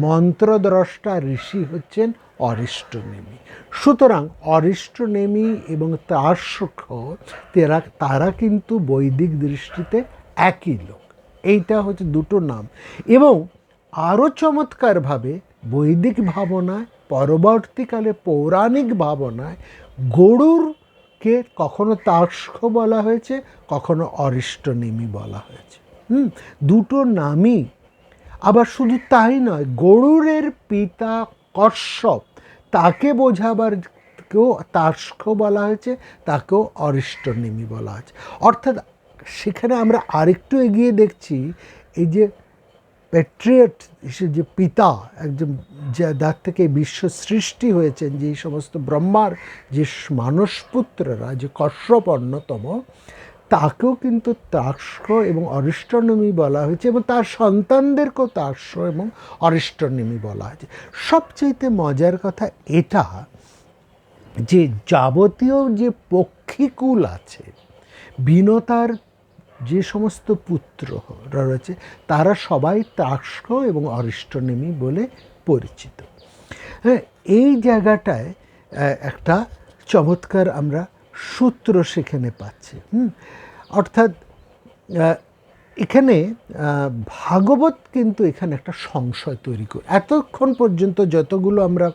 মন্ত্রদ্রষ্টা ঋষি হচ্ছেন অরিষ্টনেমী। সুতরাং অরিষ্টনেমী এবং তার্ক্ষ্য তারা কিন্তু বৈদিক দৃষ্টিতে একই লোক। এইটা হচ্ছে দুটো নাম। এবং আরও চমৎকারভাবে বৈদিক ভাবনায়, পরবর্তীকালে পৌরাণিক ভাবনায় গরুরকে কখনো তার্ক্ষ্য বলা হয়েছে, কখনো অরিষ্টনেমী বলা হয়েছে। দুটো নামই। আবার শুধু তাই নয়, গরুরের পিতা কশ্যপ, তাকে বোঝাবার কেউ তার্ক্ষ্য বলা হয়েছে, তাকেও অরিষ্টনেমী বলা হয়েছে। অর্থাৎ সেখানে আমরা আরেকটু এগিয়ে দেখছি এই যে প্যাট্রিয়ট, যে পিতা, একজন যার থেকে বিশ্ব সৃষ্টি হয়েছেন, যে সমস্ত ব্রহ্মার যে মানসপুত্ররা, যে কশ্যপ অন্যতম, তাকেও কিন্তু তার্ক্ষ্য এবং অরিষ্টনেমী বলা হয়েছে এবং তার সন্তানদেরকেও তার্ক্ষ্য এবং অরিষ্টনেমী বলা হয়েছে। সবচেয়ে মজার কথা এটা যে যাবতীয় যে পক্ষীকুল আছে, বিনতার যে সমস্ত পুত্র রয়েছে তারা সবাই তার্ক্ষ্য এবং অরিষ্টনেমী বলে পরিচিত। হ্যাঁ, এই জায়গাটায় একটা চমৎকার আমরা সূত্র সেখানে পাচ্ছি। অর্থাৎ এখানে ভাগবত কিন্তু এখানে একটা সংশয় তৈরি করে। এতক্ষণ পর্যন্ত যতগুলো আমরা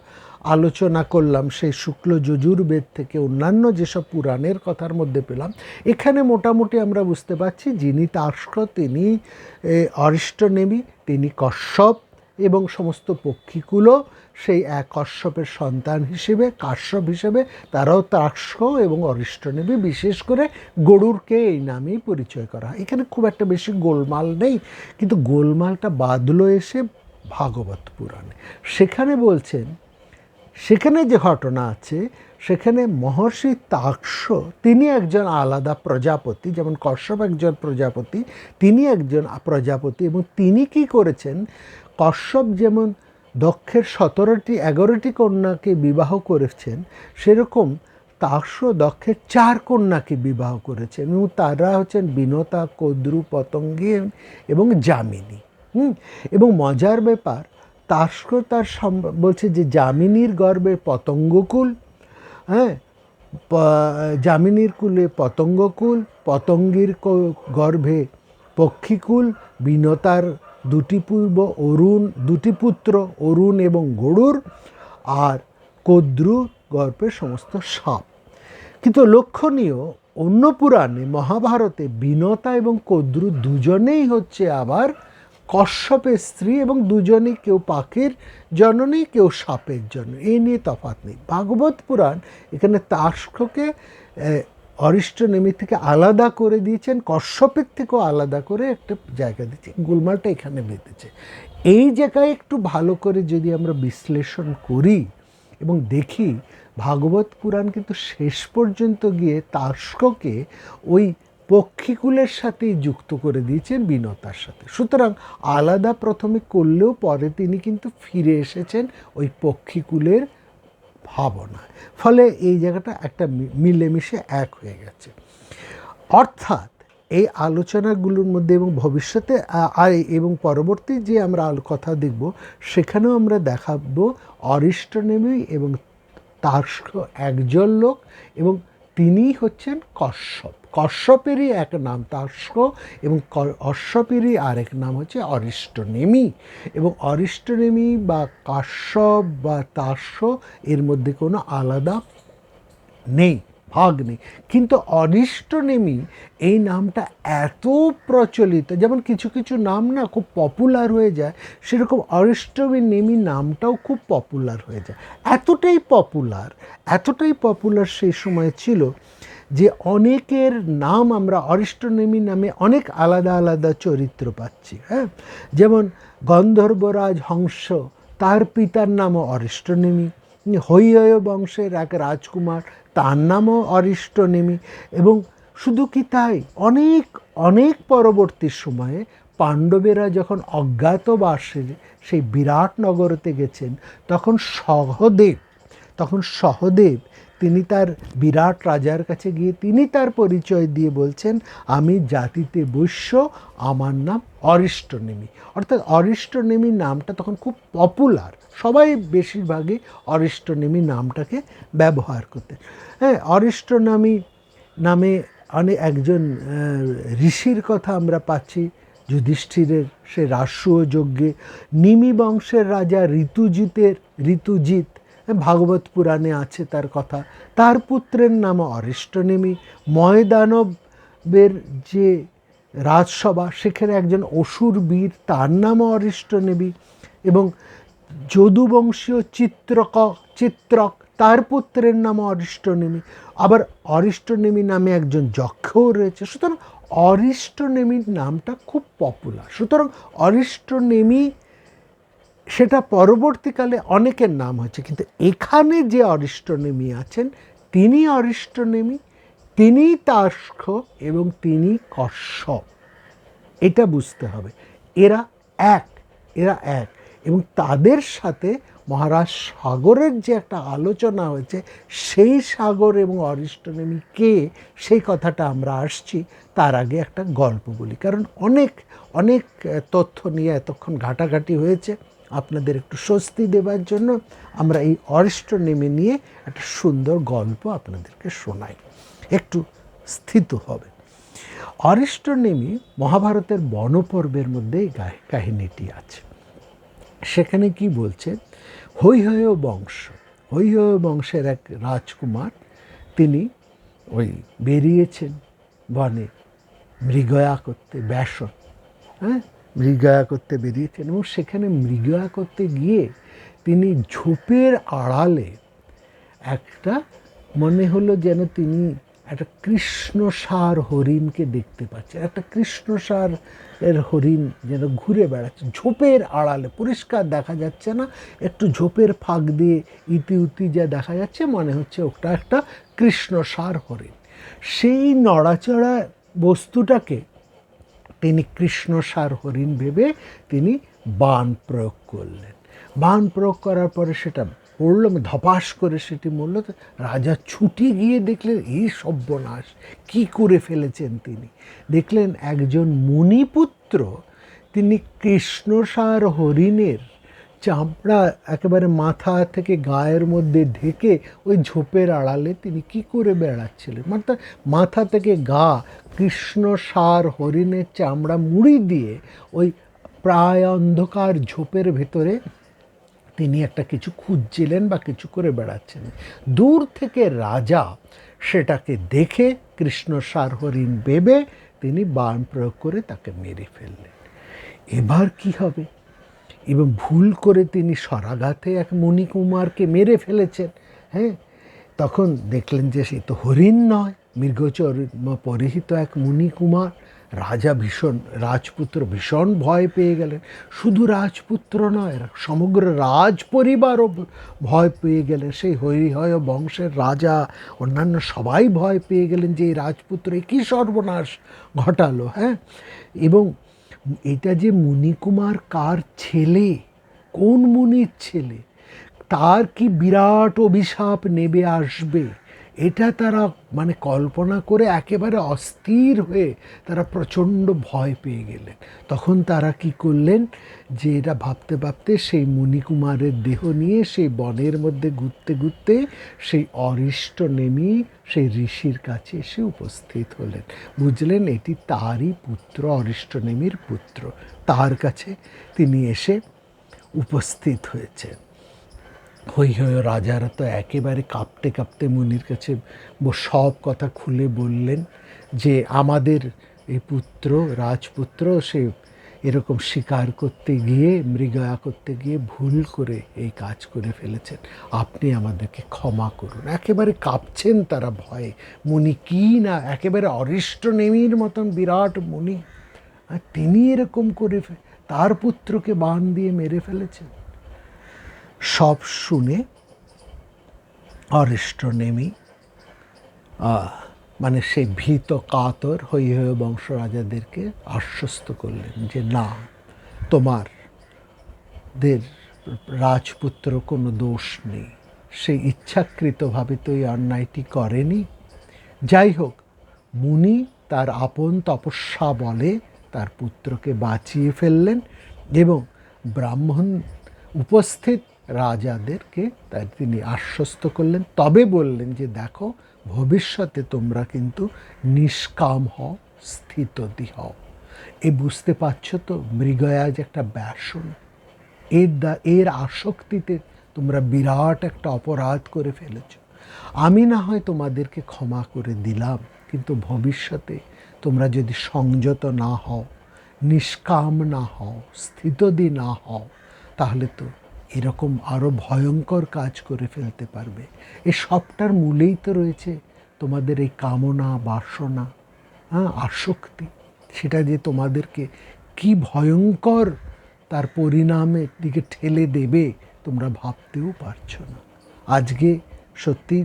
আলোচনা করলাম সেই শুক্ল যজুর্বেদ থেকে অন্যান্য যেসব পুরাণের কথার মধ্যে পেলাম, এখানে মোটামুটি আমরা বুঝতে পারছি যিনি তার্ক্ষ্য তিনি অরিষ্টনেমী, তিনি কশ্যপ এবং সমস্ত পক্ষীকুলও সেই এক কশ্যপের সন্তান হিসেবে, কাশ্যপ হিসেবে তারাও তার্ক্ষ্য এবং অরিষ্টনেমী। বিশেষ করে গরুরকে এই নামেই পরিচয় করা হয়। এখানে খুব একটা বেশি গোলমাল নেই, কিন্তু গোলমালটা বাঁধলো এসে ভাগবত পুরাণে। সেখানে বলছেন, সেখানে যে ঘটনা আছে সেখানে মহর্ষি তাক্ষ্য তিনি একজন আলাদা প্রজাপতি, যেমন কশ্যপ একজন প্রজাপতি, তিনি একজন প্রজাপতি। এবং তিনি কি করেছেন, কশ্যপ যেমন দক্ষের 11টি কন্যাকে বিবাহ করেছেন, সেরকম তাক্ষ্য দক্ষের 4 কন্যাকে বিবাহ করেছেন এবং তারা হচ্ছেন বিনতা, কদ্রু, পতঙ্গী এবং যামিনী। এবং মজার ব্যাপার, তাক্ষ্য তার বলছে যে যামিনীর গর্ভে পতঙ্গকুল, হ্যাঁ, যামিনীর কুলে পতঙ্গকুল, পতঙ্গীর গর্ভে পক্ষীকুল, বিনতার দুটি পুত্র অরুণ এবং গরুড়, আর কদ্রু গর্ভে সমস্ত সাপ। কিন্তু লক্ষণীয়, অন্য পুরাণে মহাভারতে বিনতা এবং কদ্রু দুজনেই হচ্ছে আবার কশ্যপের স্ত্রী, এবং দুজনেই কেউ পাখির জননী, কেউ সাপের জননী, এই নিয়ে তফাৎ নেই। ভাগবত পুরাণ এখানে তার্ক্ষ্যকে অরিষ্টনেমি থেকে আলাদা করে দিয়েছেন, কশ্যপের থেকেও আলাদা করে একটা জায়গা দিচ্ছে। গোলমালটা এখানে বেঁধেছে। এই জায়গায় একটু ভালো করে যদি আমরা বিশ্লেষণ করি এবং দেখি, ভাগবত পুরাণ কিন্তু শেষ পর্যন্ত গিয়ে তার্ক্ষ্যকে ওই পক্ষীকুলের সাথেই যুক্ত করে দিয়েছেন বিনতার সাথে। সুতরাং আলাদা প্রথমে করলেও পরে তিনি কিন্তু ফিরে এসেছেন ওই পক্ষীকুলের ভাবনায়। ফলে এই জায়গাটা একটা মিলেমিশে এক হয়ে গেছে। অর্থাৎ এই আলোচনাগুলোর মধ্যে এবং ভবিষ্যতে এবং পরবর্তী যে আমরা কথা দেখব, সেখানেও আমরা দেখাবো অরিষ্টনেমি এবং তার্ক্ষ্য একজন লোক, এবং তিনি হচ্ছেন কশ্যপ। কশ্যপেরই এক নাম তার্ক্ষ্য, এবং অশ্বপেরই আরেক নাম হচ্ছে অরিষ্টনেমি। এবং অরিষ্টনেমি বা কাশ্যপ বা তার্ক্ষ্য এর মধ্যে কোনো আলাদা নেই, ভাগ নেই। কিন্তু অরিষ্টনেমি এই নামটা এত প্রচলিত, যেমন কিছু কিছু নাম না খুব পপুলার হয়ে যায়, সেরকম অরিষ্টনেমি নামটাও খুব পপুলার হয়ে যায়। এতটাই পপুলার সেই সময় ছিল যে অনেকের নাম আমরা অরিষ্টনেমি নামে অনেক আলাদা আলাদা চরিত্র পাচ্ছি। হ্যাঁ, যেমন গন্ধর্বরাজ হংস, তার পিতার নামও অরিষ্টনেমি। হৈহয় বংশের এক রাজকুমার, তার নামও অরিষ্টনেমি। এবং শুধু কি তাই, অনেক অনেক পরবর্তী সময়ে পাণ্ডবেরা যখন অজ্ঞাতবাসে সেই বিরাট নগরতে গেছেন, তখন সহদেব তিনি তার বিরাট রাজার কাছে গিয়ে তিনি তার পরিচয় দিয়ে বলছেন, আমি জাতিতে বৈশ্য, আমার নাম অরিষ্টনেমি। অর্থাৎ অরিষ্টনেমি নামটা তখন খুব পপুলার, সবাই বেশিরভাগই অরিষ্টনেমি নামটাকে ব্যবহার করতেন। হ্যাঁ, অরিষ্টনেমি নামে একজন ঋষির কথা আমরা পাচ্ছি, যুধিষ্ঠিরের সে রাষ্ট্রীয় যজ্ঞে নিমি বংশের রাজা ঋতুজিৎ, ভাগবত পুরাণে আছে তার কথা, তার পুত্রের নাম অরিষ্টনেমি। ময়দানবের যে রাজসভা, সেখানে একজন অসুর বীর, তার নামও অরিষ্টনেমি। এবং যদুবংশীয় চিত্রক, তার পুত্রের নাম অরিষ্টনেমি। আবার অরিষ্টনেমি নামে একজন যক্ষও রয়েছে। সুতরাং অরিষ্টনেমির নামটা খুব পপুলার। সুতরাং অরিষ্টনেমি সেটা পরবর্তীকালে অনেকের নাম হয়েছে, কিন্তু এখানে যে অরিষ্টনেমি আছেন তিনি অরিষ্টনেমি, তিনি তার্ক্ষ্য এবং তিনি কশ্যপ। এটা বুঝতে হবে, এরা এক। এবং তাদের সাথে মহারাজ সাগরের যে একটা আলোচনা হয়েছে, সেই সাগর এবং অরিষ্টনেমি কে, সেই কথাটা আমরা আসছি। তার আগে একটা গল্প বলি, কারণ অনেক তথ্য নিয়ে এতক্ষণ ঘাটাঘাটি হয়েছে। আপনাদের একটু স্বস্তি দেবার জন্য আমরা এই অরিষ্টনেমি নিয়ে একটা সুন্দর গল্প আপনাদেরকে শোনাই, একটু স্থিত হবে। অরিষ্টনেমি মহাভারতের বনপর্বের মধ্যে এই কাহিনীটি আছে। সেখানে কি বলছে, হৈহয় বংশের এক রাজকুমার, তিনি ওই বেরিয়েছেন বনে মৃগয়া করতে, মৃগয়া করতে বেরিয়েছেন। এবং সেখানে মৃগয়া করতে গিয়ে তিনি ঝোপের আড়ালে একটা, মনে হলো যেন তিনি একটা কৃষ্ণসার হরিণকে দেখতে পাচ্ছেন। একটা কৃষ্ণসার এর হরিণ যেন ঘুরে বেড়াচ্ছে ঝোপের আড়ালে, পরিষ্কার দেখা যাচ্ছে না, একটু ঝোপের ফাঁক দিয়ে ইতি যা দেখা যাচ্ছে, মনে হচ্ছে ওটা একটা কৃষ্ণসার হরিণ। সেই নড়াচড়া বস্তুটাকে তিনি কৃষ্ণসার হরিণ ভেবে তিনি বাণ প্রয়োগ করলেন। বাণ প্রয়োগ করার পরে সেটা পড়ল, ধপাস করে সেটি মরল। রাজা ছুটে গিয়ে দেখলেন এই সর্বনাশ, কি করে ফেলেছেন তিনি। দেখলেন একজন মুনিপুত্র, তিনি কৃষ্ণসার হরিণের চামড়া একেবারে মাথা থেকে গায়ের মধ্যে ঢেকে ওই ঝোপের আড়ালে তিনি কি করে বেড়াচ্ছিলেন, মানে তার মাথা থেকে গা কৃষ্ণ সার হরিণের চামড়া মুড়ি দিয়ে ওই প্রায় অন্ধকার ঝোপের ভেতরে তিনি একটা কিছু খুঁজছিলেন বা কিছু করে বেড়াচ্ছেন। দূর থেকে রাজা সেটাকে দেখে কৃষ্ণ সার হরিণ ভেবে তিনি বাণ প্রয়োগ করে তাকে মেরে ফেললেন। এবার কি হবে? এবং ভুল করে তিনি সরাঘাতে এক মুনিকুমারকে মেরে ফেলেছেন। হ্যাঁ, তখন দেখলেন যে সে তো হরিণ নয়, মৃগচর্ম পরিহিত এক মুনিকুমার। রাজপুত্র ভীষণ ভয় পেয়ে গেলেন। শুধু রাজপুত্র নয়, সমগ্র রাজ পরিবারও ভয় পেয়ে গেলেন। সেই হরিহয় বংশের রাজা, অন্যান্য সবাই ভয় পেয়ে গেলেন যে এই রাজপুত্র কী সর্বনাশ ঘটালো। হ্যাঁ, এবং এটা যে মুনিকুমার কার ছেলে, কোন মুনির ছেলে, তার কি বিরাট অভিশাপ নেবে আসবে, এটা তারা মানে কল্পনা করে একেবারে অস্থির হয়ে তারা প্রচণ্ড ভয় পেয়ে গেলেন। তখন তারা কি করলেন, যে এটা ভাবতে ভাবতে সেই মুনিকুমারের দেহ নিয়ে সেই বনের মধ্যে ঘুরতে ঘুরতে সেই অরিষ্ট নেমি সেই ঋষির কাছে এসে উপস্থিত হলেন। বুঝলেন এটি তারই পুত্র, অরিষ্ট নেমির পুত্র। তার কাছে তিনি এসে উপস্থিত হয়েছেন। হই রাজারা তো একেবারে কাঁপতে কাঁপতে মুনির কাছে সব কথা খুলে বললেন যে আমাদের এই পুত্র, রাজপুত্র, সে এরকম শিকার করতে গিয়ে, মৃগয়া করতে গিয়ে ভুল করে এই কাজ করে ফেলেছেন, আপনি আমাদেরকে ক্ষমা করুন। একেবারে কাঁপছেন তারা ভয়ে। মুনি কি না, একেবারে অরিষ্ট নেমির মতন বিরাট মুনি, আর তিনি এরকম করে তার পুত্রকে বাণ দিয়ে মেরে ফেলেছেন। সব শুনে অরিষ্ট নেমি মানে সেই ভীত কাতর হই বংশ রাজাদেরকে আশ্বস্ত করলেন যে না, তোমাদের রাজপুত্র কোনো দোষ নেই, সে ইচ্ছাকৃতভাবে তো এই অন্যায়টি করেনি। যাই হোক, মুনি তার আপন তপস্যা বলে তার পুত্রকে বাঁচিয়ে ফেললেন এবং ব্রাহ্মণ উপস্থিত রাজাদেরকে তাই তিনি আশ্বস্ত করলেন। তবে বললেন যে দেখো, ভবিষ্যতে তোমরা কিন্তু নিষ্কাম হও, স্থিতদি হও। বুঝতে পারছো তো, মৃগয়া যে একটা ব্যাসন, এর আসক্তিতে তোমরা বিরাট একটা অপরাধ করে ফেলেছ। আমি না হয় তোমাদেরকে ক্ষমা করে দিলাম, কিন্তু ভবিষ্যতে তোমরা যদি সংযত না হও, নিষ্কাম না হও, স্থিতদি না হও, তাহলে তো এরকম আরও ভয়ঙ্কর কাজ করে ফেলতে পারবে। এই সবটার মূলেই তো রয়েছে তোমাদের এই কামনা, বাসনা, আসক্তি। সেটা যে তোমাদেরকে কি ভয়ঙ্কর তার পরিণামের দিকে ঠেলে দেবে তোমরা ভাবতেও পারছো না। আজকে সত্যি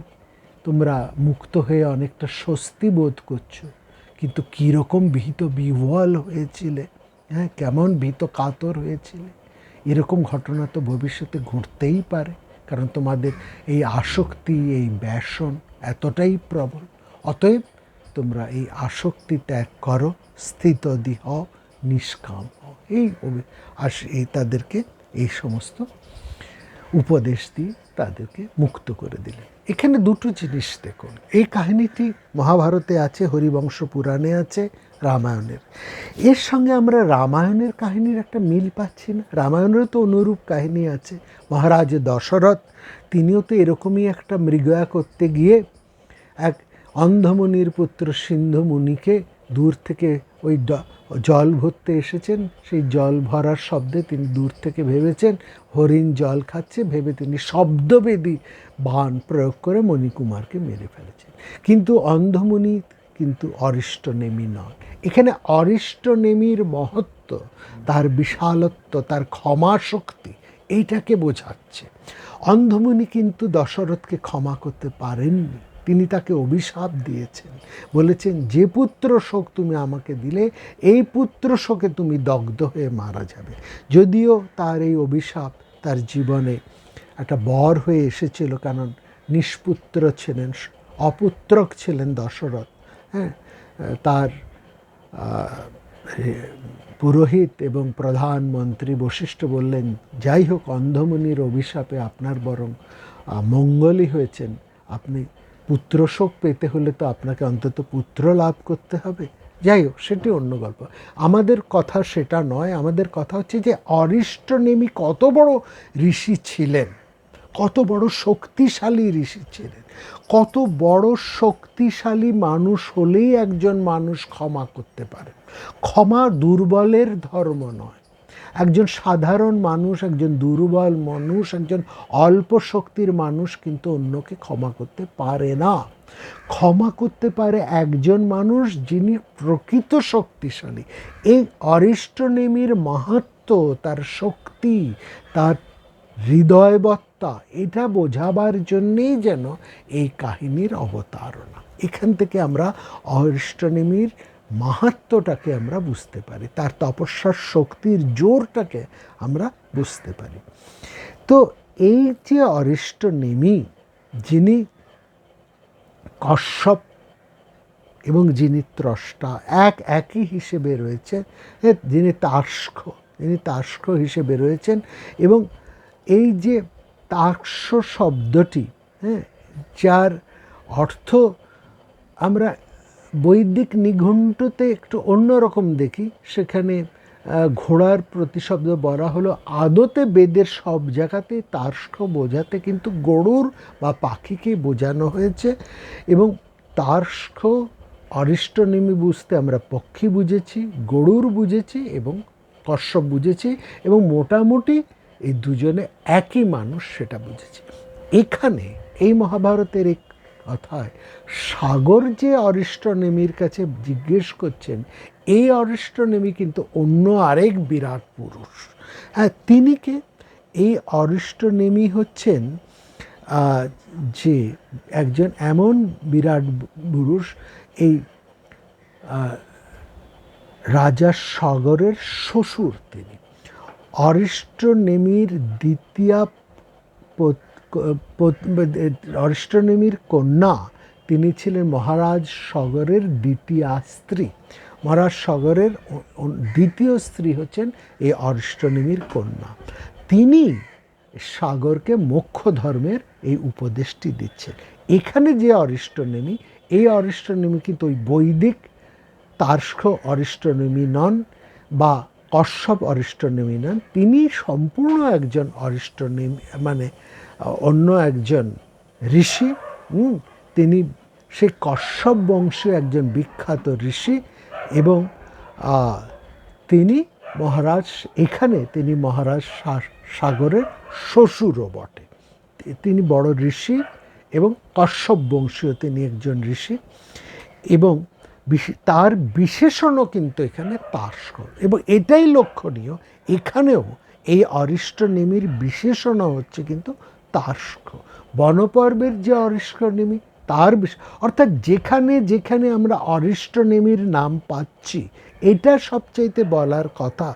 তোমরা মুক্ত হয়ে অনেকটা স্বস্তি বোধ করছো, কিন্তু কীরকম ভীত বিহ্বল হয়েছিলে, হ্যাঁ, কেমন ভীত কাতর হয়েছিলে। এরকম ঘটনা তো ভবিষ্যতে ঘটতেই পারে, কারণ তোমাদের এই আসক্তি, এই ব্যসন এতটাই প্রবল। অতএব তোমরা এই আসক্তি ত্যাগ করো, স্থিতদি হও, নিষ্কাম হও। এই তাদেরকে এই সমস্ত উপদেশ দিয়ে তাদেরকে মুক্ত করে দিলেন। এখানে দুটো জিনিস দেখুন, এই কাহিনীটি মহাভারতে আছে, হরিবংশ পুরাণে আছে, রামায়ণের। এর সঙ্গে আমরা রামায়ণের কাহিনীর একটা মিল পাচ্ছি না? রামায়ণেরও তো অনুরূপ কাহিনী আছে। মহারাজ দশরথ, তিনিও তো এরকমই একটা মৃগয়া করতে গিয়ে এক অন্ধমুনির পুত্র সিন্ধু মুনিকে দূর থেকে ওই জল ভরতে এসেছেন, সেই জল ভরার শব্দে তিনি দূর থেকে ভেবেছেন হরিণ জল খাচ্ছে, ভেবে তিনি শব্দবেদী বাণ প্রয়োগ করে মণিকুমারকে মেরে ফেলেছেন। কিন্তু অন্ধমুনি কিন্তু অরিষ্ট নেমি নন। এখানে অরিষ্ট নেমির মহত্ব, তার বিশালত্ব, তার ক্ষমা শক্তি, এইটাকে বোঝাচ্ছে। অন্ধমুনি কিন্তু দশরথকে ক্ষমা করতে পারেননি। তিনি তাকে অভিশাপ দিয়েছেন, বলেছেন যে পুত্র শোক তুমি আমাকে দিলে, এই পুত্র শোকে তুমি দগ্ধ হয়ে মারা যাবে। যদিও তার এই অভিশাপ তার জীবনে একটা বর হয়ে এসেছিল, কারণ নিষ্পুত্র ছিলেন, অপুত্রক ছিলেন দশরথ। হ্যাঁ, তার পুরোহিত এবং প্রধানমন্ত্রী বশিষ্ঠ বললেন, যাই হোক, অন্ধমুনির অভিশাপে আপনার বরং মঙ্গলই হয়েছেন। আপনি পুত্রশোক পেতে হলে তো আপনাকে অন্তত পুত্র লাভ করতে হবে। যাই হোক, সেটি অন্য গল্প। আমাদের কথা সেটা নয়। আমাদের কথা হচ্ছে যে অরিষ্টনেমি কত বড় ঋষি ছিলেন, কত বড় শক্তিশালী ঋষি ছিলেন। কত বড় শক্তিশালী মানুষ হলেই একজন মানুষ ক্ষমা করতে পারে। ক্ষমা দুর্বলের ধর্ম নয়। একজন সাধারণ মানুষ, একজন দুর্বল মানুষ, একজন অল্প শক্তির মানুষ কিন্তু অন্যকে ক্ষমা করতে পারে না। ক্ষমা করতে পারে একজন মানুষ যিনি প্রকৃত শক্তিশালী। এই অরিষ্টনেমির মাহাত্ম্য, তার শক্তি, তার হৃদয়বত্তা, এটা বোঝাবার জন্যেই যেন এই কাহিনীর অবতারণা। এখান থেকে আমরা অরিষ্টনেমির মাহাত্ম্যটাকে আমরা বুঝতে পারি, তার তপস্যার শক্তির জোরটাকে আমরা বুঝতে পারি। তো এই যে অরিষ্টনেমি, যিনি কশ্যপ এবং যিনি ত্রষ্টা একই হিসেবে রয়েছেন, যিনি তার্ক্ষ হিসেবে রয়েছেন। এবং এই যে তার্ক্ষ শব্দটি, যার অর্থ আমরা বৈদিক নিঘণ্টুতে একটু অন্যরকম দেখি। সেখানে ঘোড়ার প্রতিশব্দ বলা হলো, আদতে বেদের সব জায়গাতেই তার্ক্ষ বোঝাতে কিন্তু গরুর বা পাখিকে বোঝানো হয়েছে। এবং তার্ক্ষ অরিষ্টনেমি বুঝতে আমরা পক্ষী বুঝেছি, গরুর বুঝেছি এবং কশ্যপ বুঝেছি, এবং মোটামুটি এই দুজনে একই মানুষ সেটা বুঝেছি। এখানে এই মহাভারতের এক কথায় সাগর যে অরিষ্টনেমির কাছে জিজ্ঞেস করছেন, এই অরিষ্টনেমি কিন্তু অন্য আরেক বিরাট পুরুষ। হ্যাঁ, তিনি কে? এই অরিষ্টনেমি হচ্ছেন যে একজন এমন বিরাট পুরুষ, এই রাজা সাগরের শ্বশুর তিনি। অরিষ্টনেমির অরিষ্টনেমির কন্যা তিনি ছিলেন মহারাজ সাগরের দ্বিতীয়া স্ত্রী। মহারাজ সাগরের দ্বিতীয় স্ত্রী হচ্ছেন এই অরিষ্টনেমির কন্যা। তিনি সাগরকে মোক্ষ ধর্মের এই উপদেশটি দিচ্ছেন। এখানে যে অরিষ্টনেমি, এই অরিষ্টনেমি কিন্তু ওই বৈদিক তার্ক্ষ অরিষ্টনেমি নন বা কশ্যপ অরিষ্টনেমি নন। তিনি সম্পূর্ণ একজন অরিষ্টনেমি, মানে অন্য একজন ঋষি। তিনি সেই কশ্যপ বংশীয় একজন বিখ্যাত ঋষি। এবং তিনি মহারাজ সাগরের শ্বশুরও বটে। তিনি বড় ঋষি এবং কশ্যপ বংশীয় তিনি একজন ঋষি। এবং তার বিশেষণও কিন্তু এখানে তার্ক্ষ। এবং এটাই লক্ষণীয়, এখানেও এই অরিষ্টনেমির বিশেষণ হচ্ছে কিন্তু তার্ক্ষ। বনপর্বের যে অরিষ্টনেমি, তার অর্থাৎ যেখানে যেখানে আমরা অরিষ্টনেমির নাম পাচ্ছি, এটা সবচাইতে বলার কথা।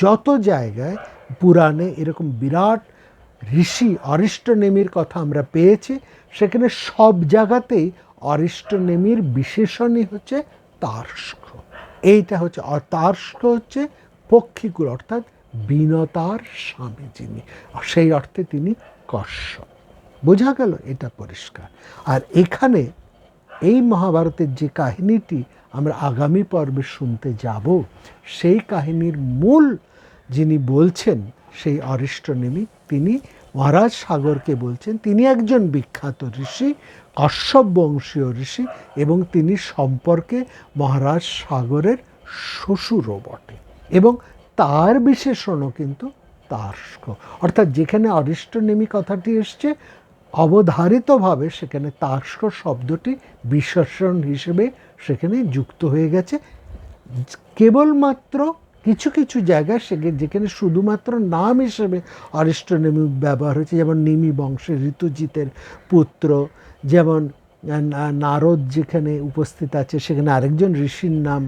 যত জায়গায় পুরাণে এরকম বিরাট ঋষি অরিষ্টনেমির কথা আমরা পেয়েছি, সেখানে সব জায়গাতেই অরিষ্টনেমির বিশেষণই হচ্ছে তার্ক্ষ। এইটা হচ্ছে, তার্ক্ষ হচ্ছে পক্ষীকুল, অর্থাৎ বিনতার স্বামী যিনি, সেই অর্থে তিনি কশ্যপ। বোঝা গেল? এটা পরিষ্কার। আর এখানে এই মহাভারতের যে কাহিনীটি আমরা আগামী পর্বে শুনতে যাব, সেই কাহিনীর মূল যিনি বলছেন সেই অরিষ্টনেমি, তিনি মহারাজ সাগরকে বলছেন। তিনি একজন বিখ্যাত ঋষি, কশ্যপ বংশীয় ঋষি, এবং তিনি সম্পর্কে মহারাজ সাগরের শ্বশুরও বটে। এবং তার বিশেষণও কিন্তু তার্ক্ষ। অর্থাৎ যেখানে অরিষ্টনেমি কথাটি এসছে, অবধারিতভাবে সেখানে তার্ক্ষ শব্দটি বিশেষণ হিসেবে সেখানে যুক্ত হয়ে গেছে। কেবলমাত্র কিছু কিছু জায়গায় যেখানে শুধুমাত্র নাম হিসেবে অরিষ্টনেমি ব্যবহার হয়েছে, যেমন নিমি বংশের ঋতুজিতের পুত্র, যেমন নারদ যেখানে উপস্থিত আছে সেখানে আরেকজন ঋষির নাম,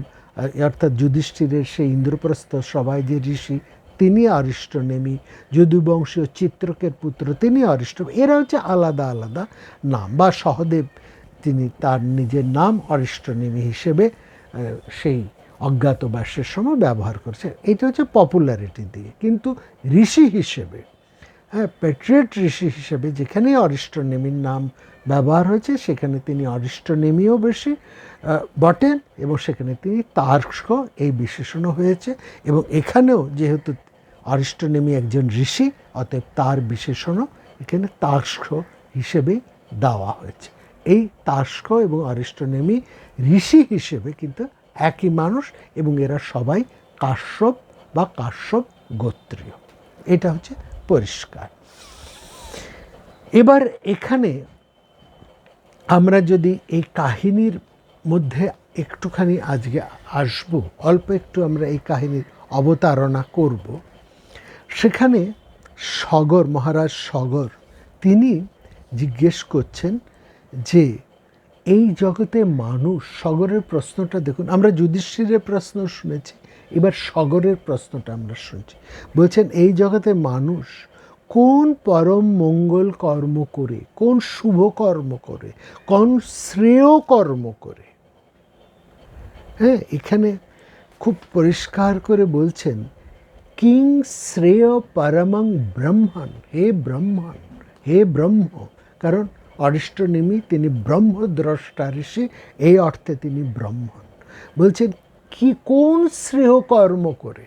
অর্থাৎ যুধিষ্ঠিরের সেই ইন্দ্রপ্রস্থ সভায় যে ঋষি, তিনি অরিষ্টনেমি। যদুবংশীয় চিত্রকের পুত্র, তিনি অরিষ্টনেমি। এরা হচ্ছে আলাদা আলাদা নাম। বা সহদেব, তিনি তার নিজের নাম অরিষ্টনেমি হিসেবে সেই অজ্ঞাতবাসের সময় ব্যবহার করেছে। এটা হচ্ছে পপুলারিটি দিয়ে। কিন্তু ঋষি হিসেবে, হ্যাঁ, পেট্রিয়ট ঋষি হিসেবে যেখানেই অরিষ্টনেমির নাম ব্যবহার হয়েছে সেখানে তিনি অরিষ্টনেমিও বেশি বটেন, এবং সেখানে তিনি তার্ক্ষ এই বিশেষণও হয়েছে। এবং এখানেও যেহেতু অরিষ্টনেমি একজন ঋষি, অতএব তার বিশেষণও এখানে তার্ক্ষ হিসেবেই দেওয়া হয়েছে। এই তার্ক্ষ এবং অরিষ্টনেমি ঋষি হিসেবে কিন্তু একই মানুষ, এবং এরা সবাই কাশ্যপ বা কাশ্যপ গোত্রীয়। এটা হচ্ছে পরিষ্কার। এবার এখানে আমরা যদি এই কাহিনীর মধ্যে একটুখানি আজকে আসব, অল্প একটু আমরা এই কাহিনীর অবতারণা করব। সেখানে সগর, মহারাজ সগর, তিনি জিজ্ঞেস করছেন যে এই জগতে মানুষ, সগরের প্রশ্নটা দেখুন, আমরা যুধিষ্ঠিরের প্রশ্ন শুনেছি, এবার সগরের প্রশ্নটা আমরা শুনছি। বলছেন এই জগতে মানুষ কোন পরম মঙ্গল কর্ম করে, কোন শুভ কর্ম করে, কোন শ্রেয় কর্ম করে। হ্যাঁ, এখানে খুব পরিষ্কার করে বলছেন কিং শ্রেয় পরমং ব্রহ্মণ, হে ব্রহ্মণ, হে ব্রহ্ম। কারণ অরিষ্টনেমি তিনি ব্রহ্মদ্রষ্টা ঋষি, এই অর্থে তিনি ব্রহ্মণ। বলছেন কি কোন শ্রেয় কর্ম করে,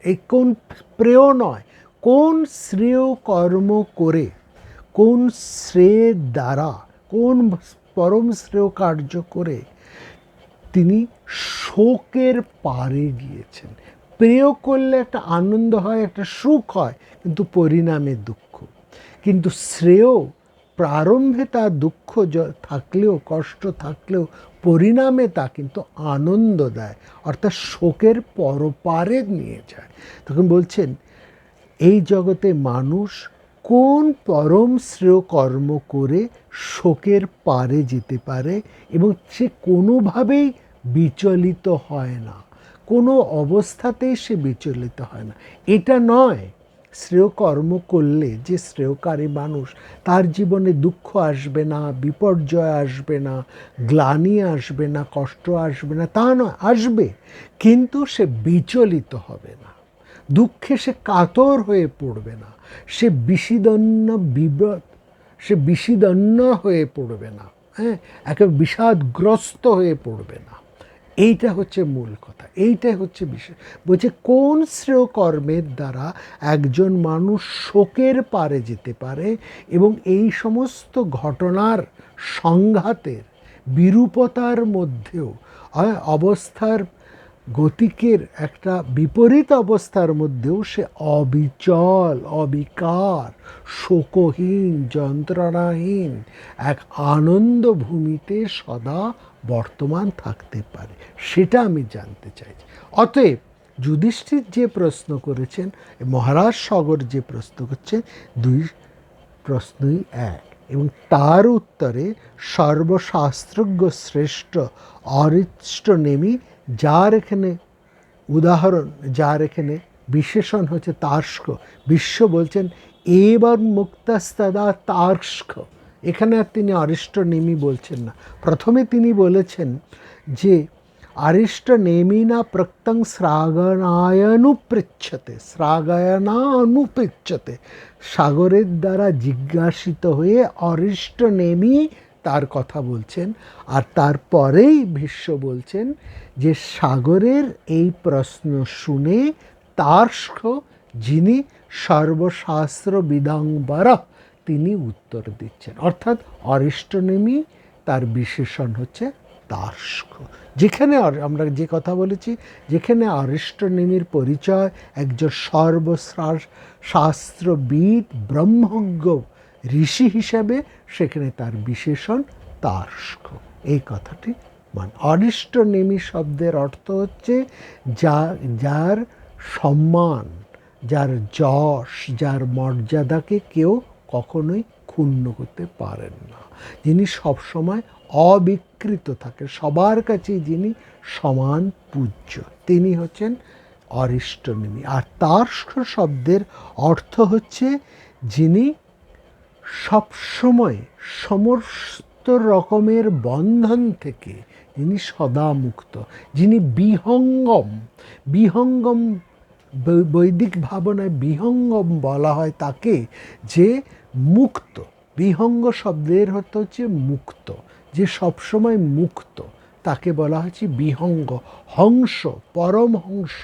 এই কোন প্রেয় নয়, কোন শ্রেয় কর্ম করে, কোন শ্রেয় দ্বারা, কোন পরম শ্রেয় কার্য করে তিনি শোকের পারে গিয়েছেন। প্রেয় করলে একটা আনন্দ হয়, একটা সুখ হয়, কিন্তু পরিণামে দুঃখ। কিন্তু শ্রেয় প্রারম্ভে তার দুঃখ থাকলেও, কষ্ট থাকলেও, পরিণামে তা কিন্তু আনন্দ দেয়, অর্থাৎ শোকের পরপারে নিয়ে যায়। তখন বলছেন এই জগতে মানুষ কোন পরম শ্রেয় কর্ম করে শোকের পারে যেতে পারে, এবং সে কোনোভাবেই বিচলিত হয় না, কোনো অবস্থাতেই সে বিচলিত হয় না। এটা নয় শ্রেয় কর্ম করলে যে শ্রেয়কারী মানুষ, তার জীবনে দুঃখ আসবে না, বিপর্যয় আসবে না, গ্লানি আসবে না, কষ্ট আসবে না, তা নয়, আসবে, কিন্তু সে বিচলিত হবে না, দুঃখে সে কাতর হয়ে পড়বে না, সে বিষিদন্ন হয়ে পড়বে না, হ্যাঁ, একেবারে বিষাদগ্রস্ত হয়ে পড়বে না। এইটা হচ্ছে মূল কথা, এইটাই হচ্ছে বিষয়। বলছে কোন শ্রেয় কর্মের দ্বারা একজন মানুষ শোকের পারে যেতে পারে, এবং এই সমস্ত ঘটনার সংঘাতের বিরূপতার মধ্যেও, অবস্থার গতিকের একটা বিপরীত অবস্থার মধ্যেও সে অবিচল, অবিকার, শোকহীন, যন্ত্রণাহীন এক আনন্দ ভূমিতে সদা বর্তমান থাকতে পারে, সেটা আমি জানতে চাইছি। অতএব যুধিষ্ঠির যে প্রশ্ন করেছেন, মহারাজ সগর যে প্রশ্ন করছেন, দুই প্রশ্নই এক, এবং তার উত্তরে সর্বশাস্ত্রজ্ঞ শ্রেষ্ঠ অরিষ্টনেমি, যার এখানে উদাহরণ, যার এখানে বিশেষণ হচ্ছে তার্ক্ষ, বিশ্ব বলছেন এবার মুক্তাস্তদা তার্ক্ষ। এখানে আর তিনি অরিষ্টনেমি বলছেন না। প্রথমে তিনি বলেছেন যে অরিষ্টনেমিনা প্রক্তং শ্রাগনায়নুপৃচ্ছতে, শ্রাগনানুপৃচ্ছতে, সাগরের দ্বারা জিজ্ঞাসিত হয়ে অরিষ্টনেমি তার কথা বলছেন। আর তারপরেই ভীষ্ম বলছেন যে সাগরের এই প্রশ্ন শুনে তার্ক্ষ, যিনি সর্বশাস্ত্র বিদংবর, তিনি উত্তর দিচ্ছেন। অর্থাৎ অরিষ্টনেমি তার বিশেষণ হচ্ছে তার্ক্ষ। যেখানে আমরা যে কথা বলেছি, যেখানে অরিষ্টনেমির পরিচয় একজন সর্বশাস্ত্রবিদ ব্রহ্মজ্ঞ ঋষি হিসাবে, সেখানে তার বিশেষণ তার্ক্ষ। এই কথাটি অরিষ্টনেমি শব্দের অর্থ হচ্ছে যার সম্মান, যার যশ, যার মর্যাদাকে কেউ কখনোই ক্ষুণ্ণ করতে পারেন না, যিনি সবসময় অবিকৃত থাকে, সবার কাছেই যিনি সমান পূজ্য, তিনি হচ্ছেন অরিষ্টনেমি। আর তার্ক্ষ শব্দের অর্থ হচ্ছে যিনি সবসময় সমস্ত রকমের বন্ধন থেকে যিনি সদা মুক্ত, যিনি বিহঙ্গম। বিহঙ্গম বৈদিক ভাবনায় বিহঙ্গম বলা হয় তাকে, যে মুক্ত। বিহঙ্গ শব্দের অর্থ হচ্ছে মুক্ত, যে সবসময় মুক্ত, তাকে বলা হচ্ছে বিহঙ্গ। হংস, পরমহংস,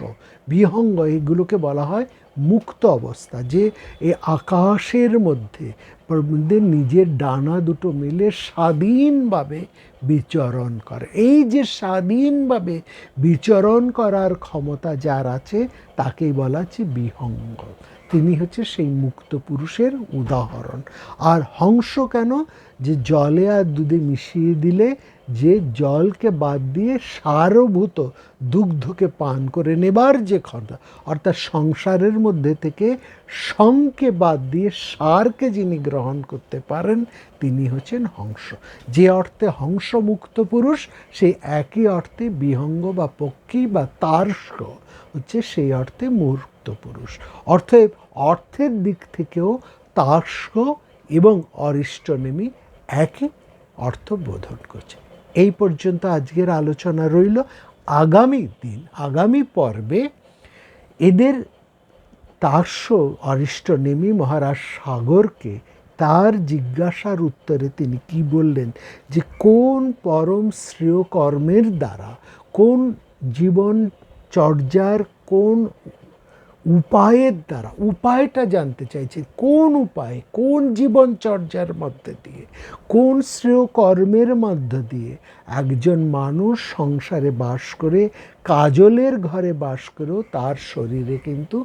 বিহঙ্গ, এগুলোকে বলা হয় মুক্ত অবস্থা, যে এই আকাশের মধ্যে নিজের ডানা দুটো মিলে স্বাধীনভাবে বিচরণ করে। এই যে স্বাধীনভাবে বিচরণ করার ক্ষমতা যার আছে তাকেই বলা হচ্ছে বিহঙ্গ। তিনি হচ্ছে সেই মুক্ত পুরুষের উদাহরণ। আর হংস কেন? যে জলে আর দুধে মিশিয়ে দিলে যে জলকে বাদ দিয়ে সারভূত দুগ্ধকে পান করে নেবার যে ক্ষমতা, অর্থাৎ সংসারের মধ্যে থেকে সংকে বাদ দিয়ে সারকে যিনি গ্রহণ করতে পারেন তিনি হচ্ছেন হংস। যে অর্থে হংস মুক্ত পুরুষ, সেই একই অর্থে বিহঙ্গ বা পক্ষী বা তার্স হচ্ছে সেই অর্থে মুক্ত পুরুষ। অর্থের দিক থেকেও তার্স এবং অরিষ্টনেমি একই অর্থ বোধন করছে। এই পর্যন্ত আজকের আলোচনা রইল। আগামী পর্বে এদের তার্স অরিষ্টনেমি মহারাজ সাগরকে তার জিজ্ঞাসার উত্তরে তিনি কি বললেন, যে কোন পরম শ্রেয় কর্মের দ্বারা, কোন জীবন চর্যার কোন উপায়ের দ্বারা, উপায়টা জানতে চাইছে, কোন উপায়, কোন জীবনচর্যার মধ্যে দিয়ে, কোন শ্রেয় কর্মের মধ্য দিয়ে একজন মানুষ সংসারে বাস করে, কাজলের ঘরে বাস করেও তার শরীরে কিন্তু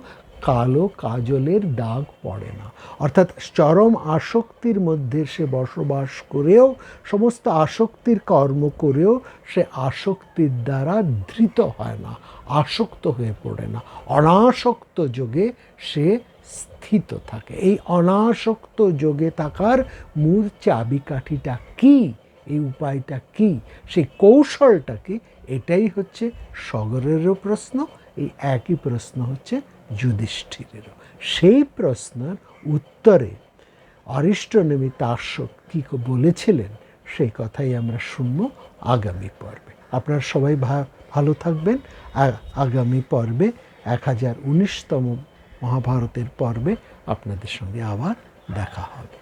কালো কাজলের দাগ পড়ে না। অর্থাৎ চরম আসক্তির মধ্যে সে বসবাস করেও, সমস্ত আসক্তির কর্ম করেও সে আসক্তির দ্বারা ধৃত হয় না, আসক্ত হয়ে পড়ে না। অনাসক্ত যোগে সে স্থিত থাকে। এই অনাসক্ত যোগে থাকার মূল চাবিকাঠিটা কি, এই উপায়টা কি, সেই কৌশলটা কি, এটাই হচ্ছে সাগরেরও প্রশ্ন। এই একই প্রশ্ন হচ্ছে যুধিষ্ঠিরেরও। সেই প্রশ্নের উত্তরে অরিষ্টনেমি তার্স কী বলেছিলেন সেই কথাই আমরা শুনব আগামী পর্বে। আপনারা সবাই ভালো থাকবেন। আগামী পর্বে 1019তম মহাভারতের পর্বে আপনাদের সঙ্গে আবার দেখা হবে।